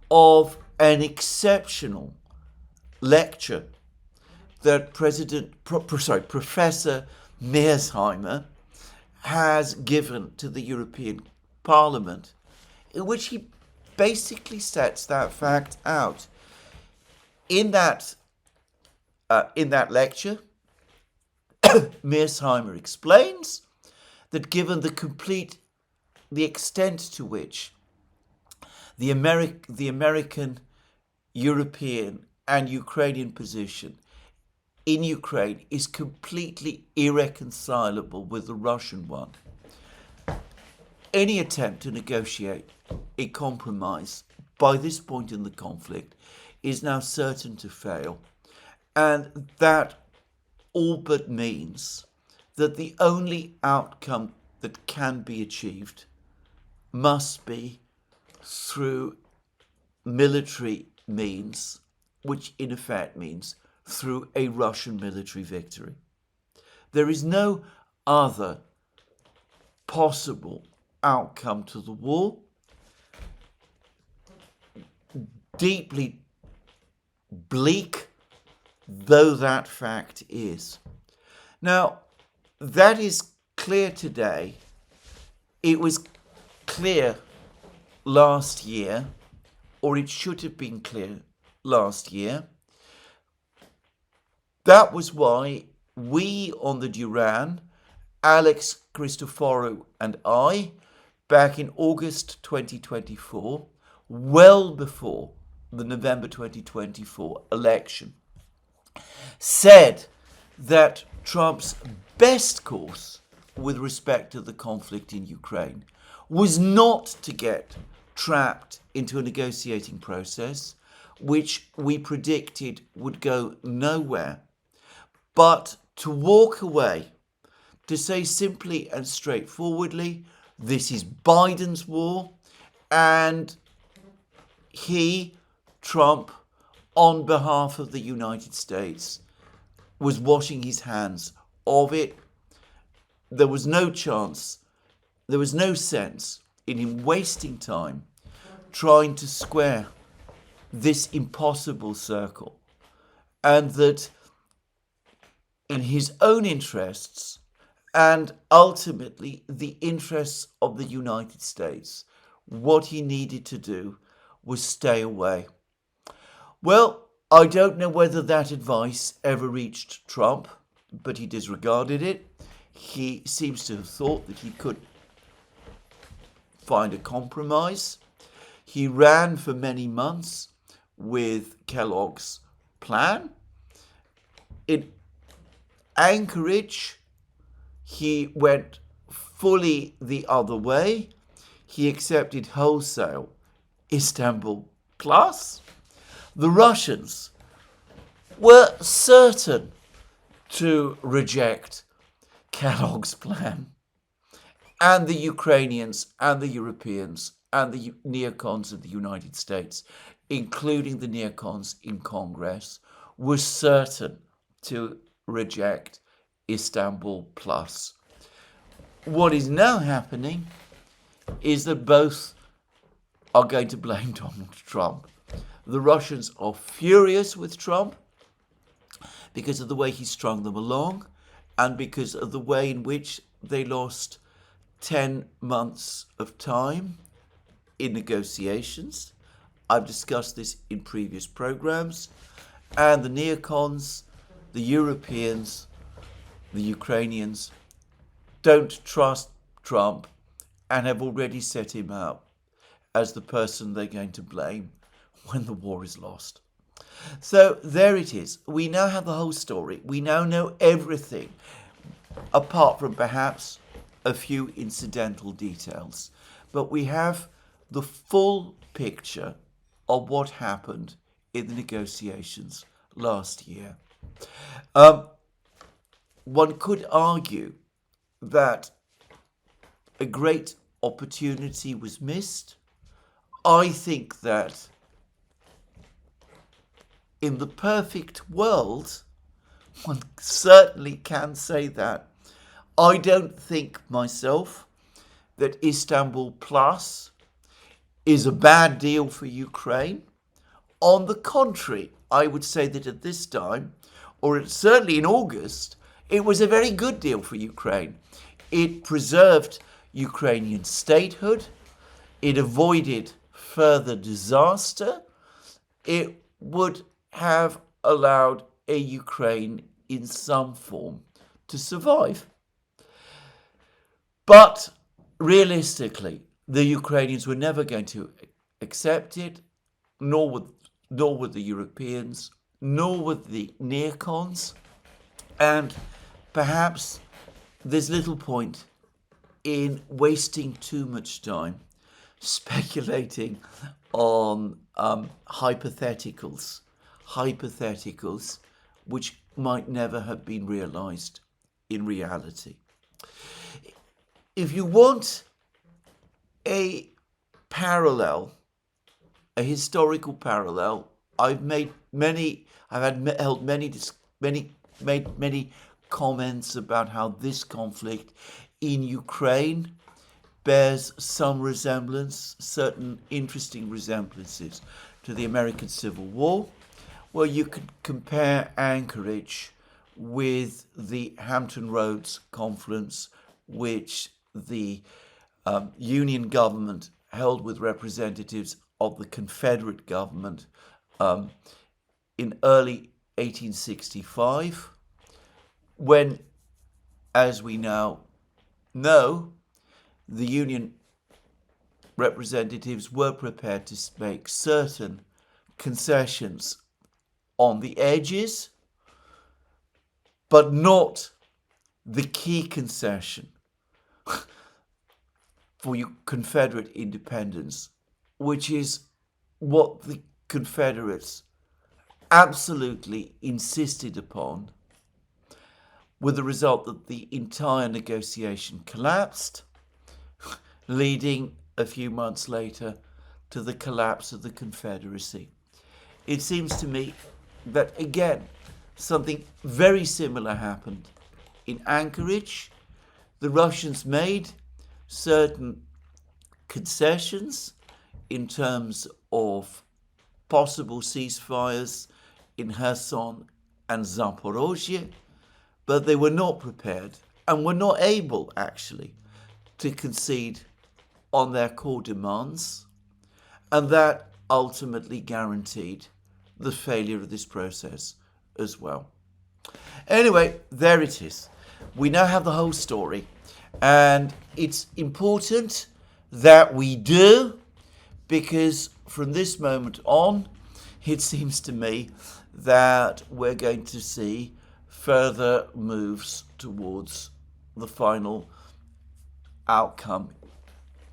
of an exceptional lecture that Professor Mearsheimer has given to the European Parliament, in which he basically sets that fact out. In that lecture, Mearsheimer explains that given the extent to which the American, European and Ukrainian position in Ukraine is completely irreconcilable with the Russian one, any attempt to negotiate a compromise by this point in the conflict is now certain to fail, and that all but means that the only outcome that can be achieved must be through military means, which in effect means through a Russian military victory. There is no other possible outcome to the war. Deeply bleak though that fact is. Now, that is clear today. It was clear last year, or it should have been clear last year. That was why we on the Duran, Alex Christoforou and I, back in August 2024, well before the November 2024 election, said that Trump's best course with respect to the conflict in Ukraine was not to get trapped into a negotiating process, which we predicted would go nowhere, but to walk away, to say simply and straightforwardly, this is Biden's war, and he, Trump, on behalf of the United States, was washing his hands of it. There was no chance, there was no sense in him wasting time trying to square this impossible circle, and that in his own interests and ultimately the interests of the United States, what he needed to do was stay away. Well, I don't know whether that advice ever reached Trump, but he disregarded it. He seems to have thought that he could find a compromise. He ran for many months with Kellogg's plan. In Anchorage, he went fully the other way. He accepted wholesale Istanbul Plus. The Russians were certain to reject Kellogg's plan. And the Ukrainians and the Europeans and the neocons of the United States, including the neocons in Congress, were certain to reject Istanbul Plus. What is now happening is that both are going to blame Donald Trump. The Russians are furious with Trump because of the way he strung them along and because of the way in which they lost 10 months of time in negotiations. I've discussed this in previous programs. And the neocons, the Europeans, the Ukrainians don't trust Trump and have already set him up as the person they're going to blame when the war is lost. So there it is. We now have the whole story. We now know everything, apart from perhaps a few incidental details. But we have the full picture of what happened in the negotiations last year. One could argue that a great opportunity was missed. I think that in the perfect world, one certainly can say that. I don't think myself that Istanbul Plus is a bad deal for Ukraine. On the contrary, I would say that at this time, or certainly in August, it was a very good deal for Ukraine. It preserved Ukrainian statehood. It avoided further disaster. It would have allowed a Ukraine in some form to survive. But realistically, the Ukrainians were never going to accept it, nor would the Europeans, nor would the neocons. And perhaps there's little point in wasting too much time speculating on hypotheticals which might never have been realized in reality. If you want a parallel, a historical parallel, I've made many comments about how this conflict in Ukraine bears some resemblance, certain interesting resemblances to the American Civil War, where you could compare Anchorage with the Hampton Roads Conference, which the Union government held with representatives of the Confederate government in early 1865, when, as we now know, the Union representatives were prepared to make certain concessions on the edges, but not the key concession for Confederate independence, which is what the Confederates absolutely insisted upon, with the result that the entire negotiation collapsed, leading a few months later to the collapse of the Confederacy. It seems to me that, again, something very similar happened in Anchorage. The Russians made certain concessions in terms of possible ceasefires in Kherson and Zaporozhye, but they were not prepared and were not able, actually, to concede on their core demands, and that ultimately guaranteed the failure of this process as well. Anyway, there it is. We now have the whole story, and it's important that we do, because from this moment on, it seems to me that we're going to see further moves towards the final outcome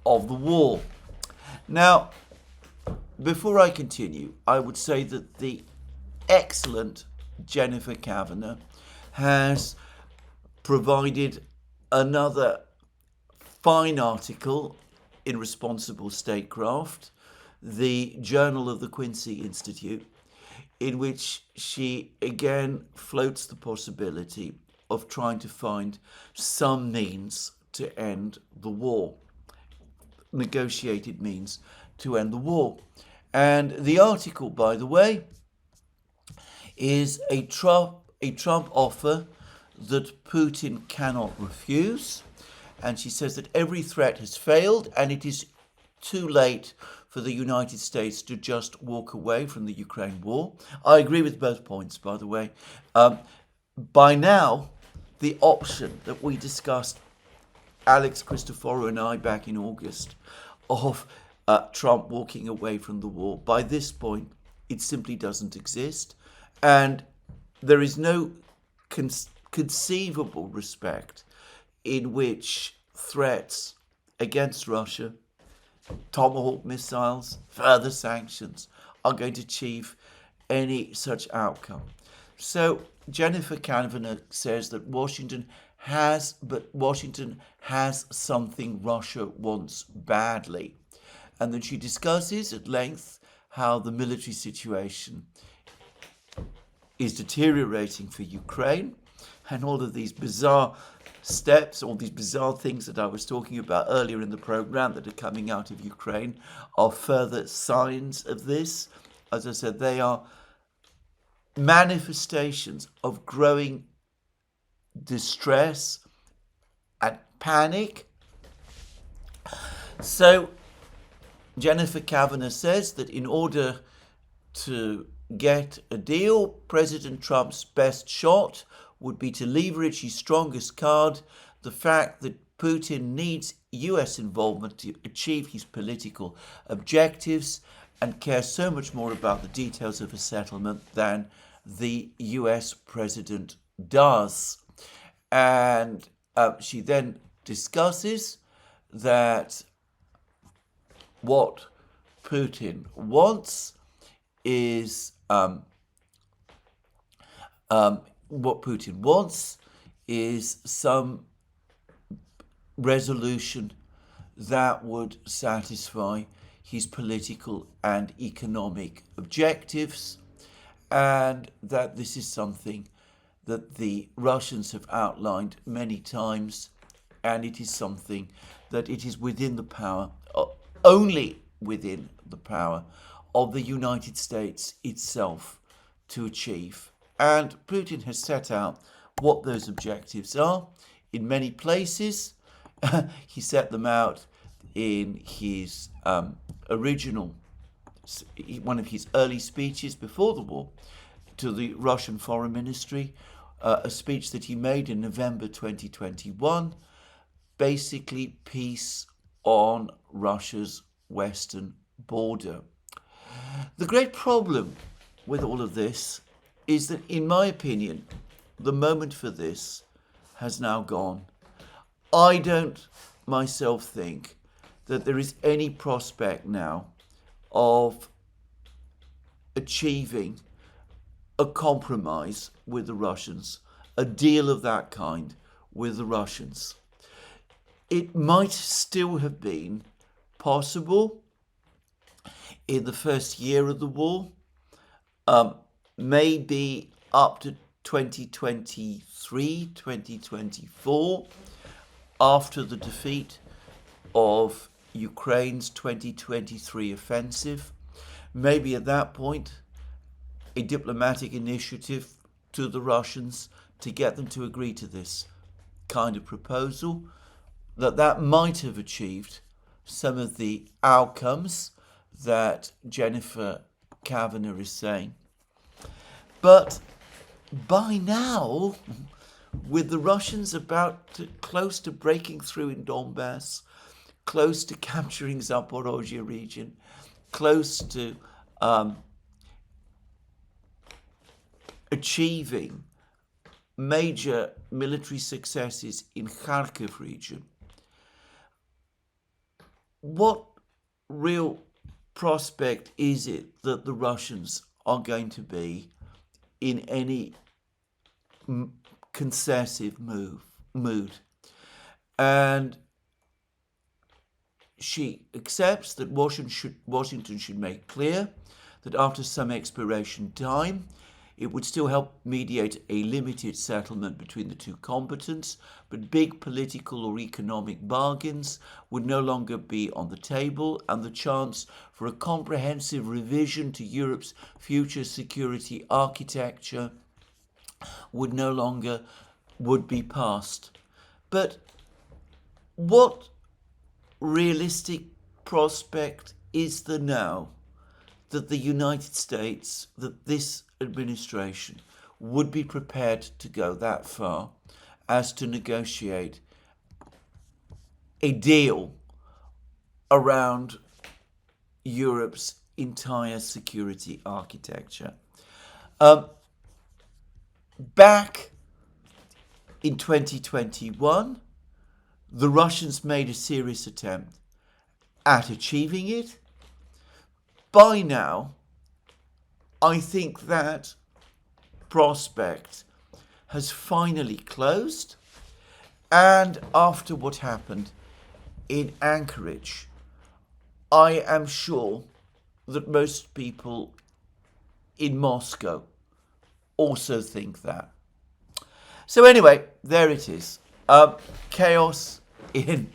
of the war. Now, before I continue, I would say that the excellent Jennifer Kavanagh has provided another fine article in Responsible Statecraft, the Journal of the Quincy Institute, in which she again floats the possibility of trying to find some means to end the war, negotiated means to end the war. And the article, by the way, is a Trump offer that Putin cannot refuse. And she says that every threat has failed and it is too late for the United States to just walk away from the Ukraine war. I agree with both points, by the way. By now, the option that we discussed, Alex Christoforou and I, back in August, of Trump walking away from the war, by this point, it simply doesn't exist. And there is no conceivable respect in which threats against Russia, Tomahawk missiles, further sanctions, are going to achieve any such outcome. So Jennifer Kavanagh says that Washington has something Russia wants badly. And then she discusses at length how the military situation is deteriorating for Ukraine, and all of these bizarre steps, all these bizarre things that I was talking about earlier in the program that are coming out of Ukraine are further signs of this. As I said, they are manifestations of growing distress and panic. So Jennifer Kavanagh says that in order to get a deal, President Trump's best shot would be to leverage his strongest card, the fact that Putin needs US involvement to achieve his political objectives and cares so much more about the details of a settlement than the US president does. And she then discusses that what Putin wants is some resolution that would satisfy his political and economic objectives, and that this is something that the Russians have outlined many times, and it is something that it is within the power, only within the power of the United States itself to achieve. And Putin has set out what those objectives are in many places. He set them out in his one of his early speeches before the war to the Russian Foreign Ministry, a speech that he made in November 2021, basically peace on Russia's western border. The great problem with all of this is that, in my opinion, the moment for this has now gone. I don't myself think that there is any prospect now of achieving a compromise with the Russians, a deal of that kind with the Russians. It might still have been possible in the first year of the war, maybe up to 2023, 2024, after the defeat of Ukraine's 2023 offensive. Maybe at that point, a diplomatic initiative to the Russians to get them to agree to this kind of proposal, that might have achieved some of the outcomes that Jennifer Kavanagh is saying. But by now, with the Russians close to breaking through in Donbass, close to capturing Zaporozhye region, close to achieving major military successes in Kharkiv region, what real prospect is it that the Russians are going to be in any concessive mood? And she accepts that Washington should make clear that after some expiration time, it would still help mediate a limited settlement between the two combatants, but big political or economic bargains would no longer be on the table, and the chance for a comprehensive revision to Europe's future security architecture would be past. But what realistic prospect is there now that the United States, that this administration would be prepared to go that far as to negotiate a deal around Europe's entire security architecture? Back in 2021, the Russians made a serious attempt at achieving it. By now, I think that prospect has finally closed. And after what happened in Anchorage, I am sure that most people in Moscow also think that. So anyway, there it is. Chaos in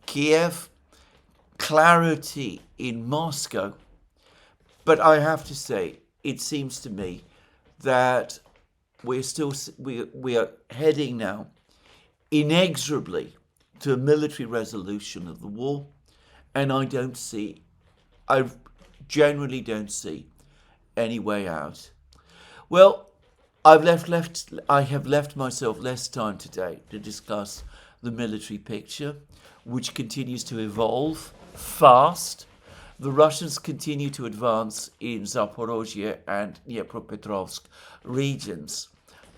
Kiev, clarity in Moscow. But I have to say, it seems to me that we are heading now inexorably to a military resolution of the war, and I generally don't see any way out. Well, I have left myself less time today to discuss the military picture, which continues to evolve fast. The Russians continue to advance in Zaporozhye and Dnipropetrovsk regions.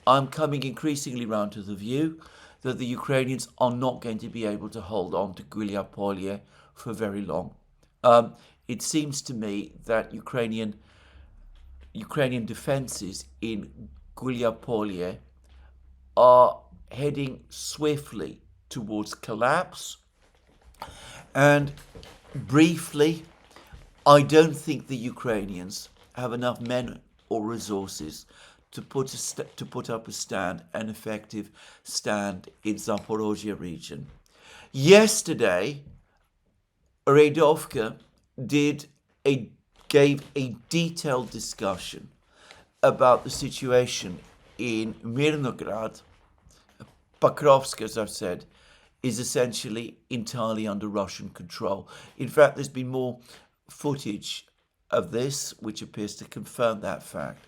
I'm coming increasingly round to the view that the Ukrainians are not going to be able to hold on to Gulyapolye for very long. It seems to me that Ukrainian defenses in Gulyapolye are heading swiftly towards collapse. And briefly, I don't think the Ukrainians have enough men or resources to put up an effective stand in Zaporozhye region. Yesterday, Radovka gave a detailed discussion about the situation in Mirnograd. Pokrovsk, as I've said, is essentially entirely under Russian control. In fact, there's been more footage of this, which appears to confirm that fact.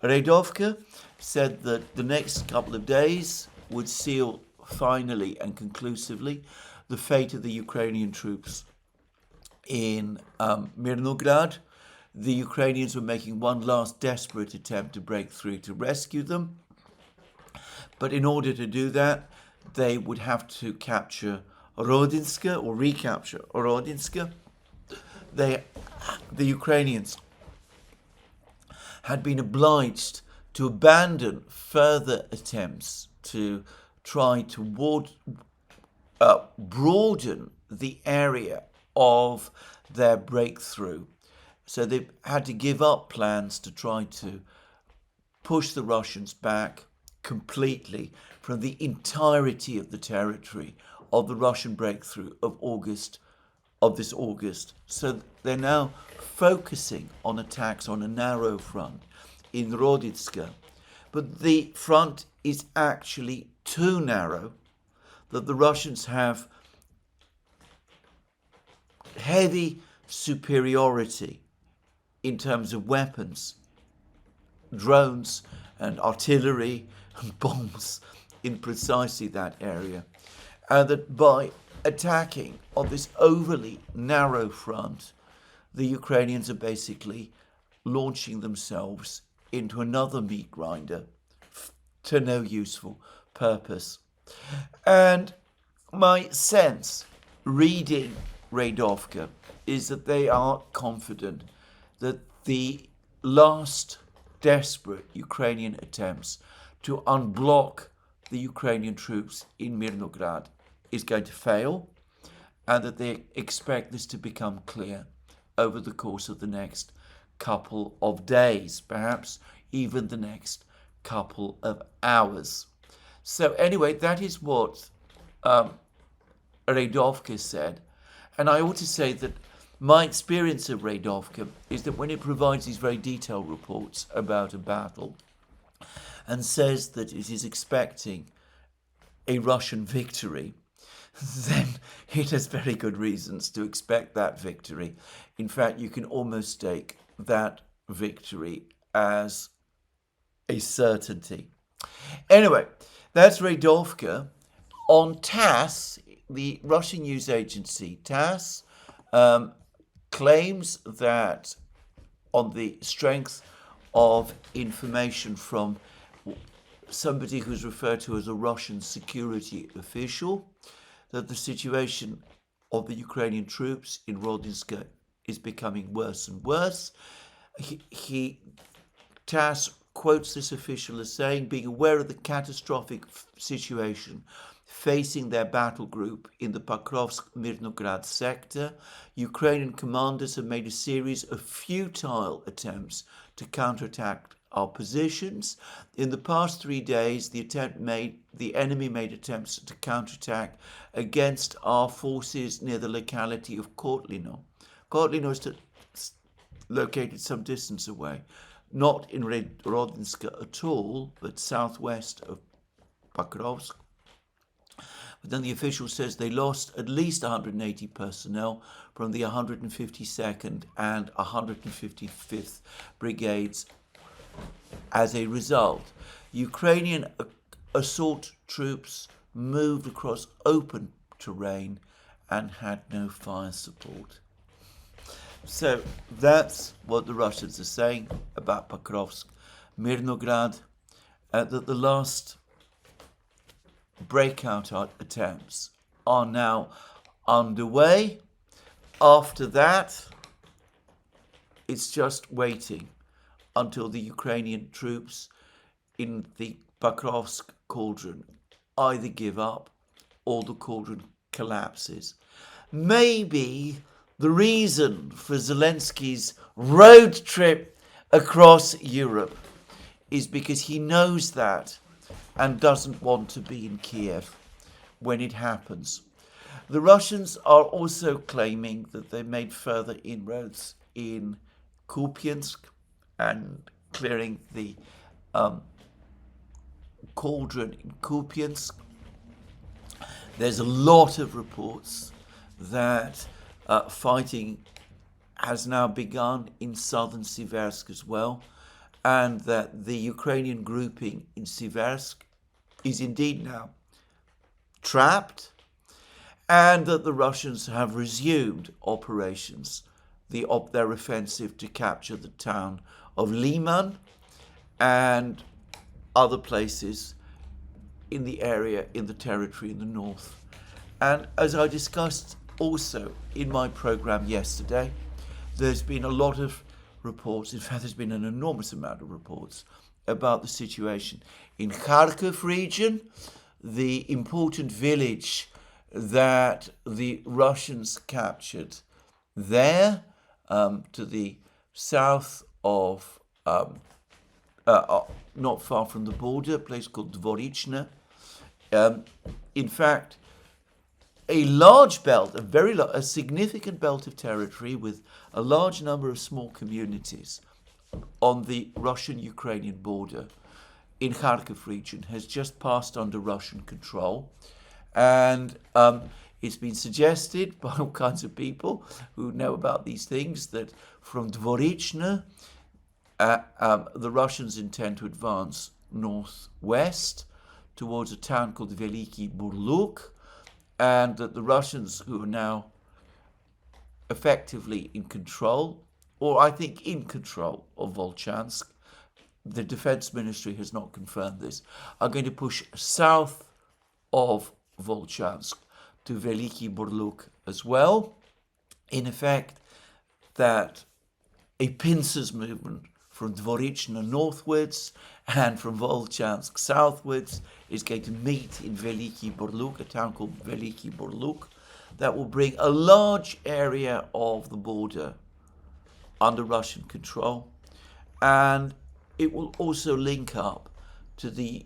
Radovka said that the next couple of days would seal finally and conclusively the fate of the Ukrainian troops in Mirnograd. The Ukrainians were making one last desperate attempt to break through to rescue them. But in order to do that, they would have to capture Rodinska or recapture Rodinska. The Ukrainians had been obliged to abandon further attempts to try to broaden the area of their breakthrough. So they had to give up plans to try to push the Russians back completely from the entirety of the territory of the Russian breakthrough of this August. So they're now focusing on attacks on a narrow front in Rodinska. But the front is actually too narrow, that the Russians have heavy superiority in terms of weapons, drones and artillery and bombs in precisely that area. And that by attacking on this overly narrow front, the Ukrainians are basically launching themselves into another meat grinder to no useful purpose. And my sense, reading Radovka, is that they are confident that the last desperate Ukrainian attempts to unblock the Ukrainian troops in Mirnograd is going to fail, and that they expect this to become clear over the course of the next couple of days, perhaps even the next couple of hours. So anyway, that is what Radovka said. And I ought to say that my experience of Radovka is that when it provides these very detailed reports about a battle and says that it is expecting a Russian victory, then it has very good reasons to expect that victory. In fact, you can almost take that victory as a certainty. Anyway, that's Radovka. On TASS, the Russian news agency, TASS, claims that on the strength of information from somebody who's referred to as a Russian security official, that the situation of the Ukrainian troops in Rodinsk is becoming worse and worse. TASS quotes this official as saying, being aware of the catastrophic situation facing their battle group in the Pokrovsk-Mirnograd sector, Ukrainian commanders have made a series of futile attempts to counterattack our positions. In the past 3 days, the enemy made attempts to counterattack against our forces near the locality of Kotlino. Kotlino is located some distance away, not in Rodinsk at all, but southwest of Pokrovsk. But then the official says they lost at least 180 personnel from the 152nd and 155th Brigades. As a result, Ukrainian assault troops moved across open terrain and had no fire support. So that's what the Russians are saying about Pokrovsk, Mirnograd, that the last breakout attempts are now underway. After that, it's just waiting until the Ukrainian troops in the Pokrovsk Cauldron either give up or the cauldron collapses. Maybe the reason for Zelensky's road trip across Europe is because he knows that and doesn't want to be in Kiev when it happens. The Russians are also claiming that they made further inroads in Kupiansk and clearing the cauldron in Kupiansk. There's a lot of reports that fighting has now begun in southern Siversk as well, and that the Ukrainian grouping in Siversk is indeed now trapped, and that the Russians have resumed operations, their offensive to capture the town of Liman and other places in the area, in the territory in the north. And as I discussed also in my program yesterday, there's been a lot of reports, in fact there's been an enormous amount of reports about the situation in Kharkiv region, the important village that the Russians captured there, to the south of, not far from the border, a place called Dvorichne. In fact, a large belt, a significant belt of territory with a large number of small communities on the Russian-Ukrainian border in Kharkiv region has just passed under Russian control. And it's been suggested by all kinds of people who know about these things that from Dvorichne, the Russians intend to advance northwest towards a town called Veliki Burluk, and that the Russians, who are now effectively in control, or I think in control of Volchansk, the Defense Ministry has not confirmed this, are going to push south of Volchansk to Veliki Burluk as well. In effect, that a pincers movement from Dvorichna northwards and from Volchansk southwards is going to meet in Veliki Burluk, a town called Veliki Burluk, that will bring a large area of the border under Russian control, and it will also link up to the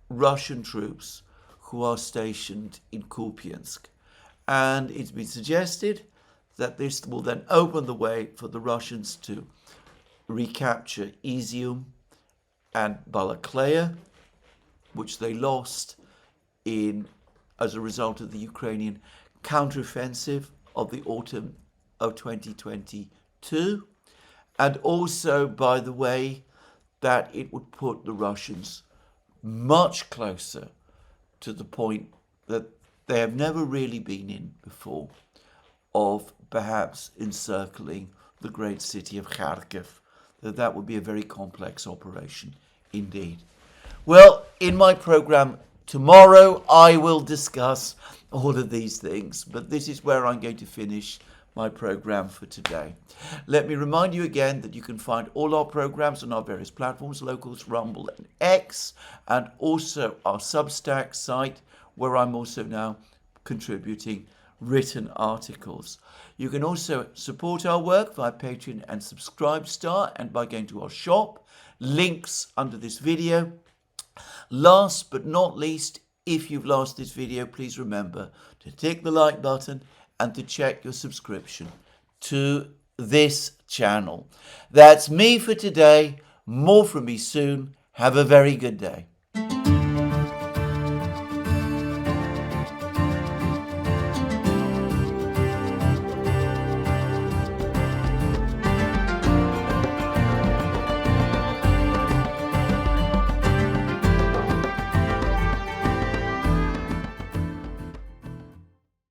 Russian troops who are stationed in Kupiansk. And it's been suggested that this will then open the way for the Russians to recapture Izium and Balakleya, which they lost as a result of the Ukrainian counteroffensive of the autumn of 2022. And also, by the way, that it would put the Russians much closer to the point that they have never really been in before, of perhaps encircling the great city of Kharkiv. That would be a very complex operation indeed. Well, in my program tomorrow, I will discuss all of these things, but this is where I'm going to finish my program for today. Let me remind you again that you can find all our programs on our various platforms, Locals, Rumble and X, and also our Substack site, where I'm also now contributing written articles. You can also support our work via Patreon and Subscribestar and by going to our shop. Links under this video. Last but not least, if you've lost this video, please remember to tick the like button and to check your subscription to this channel. That's me for today. More from me soon. Have a very good day.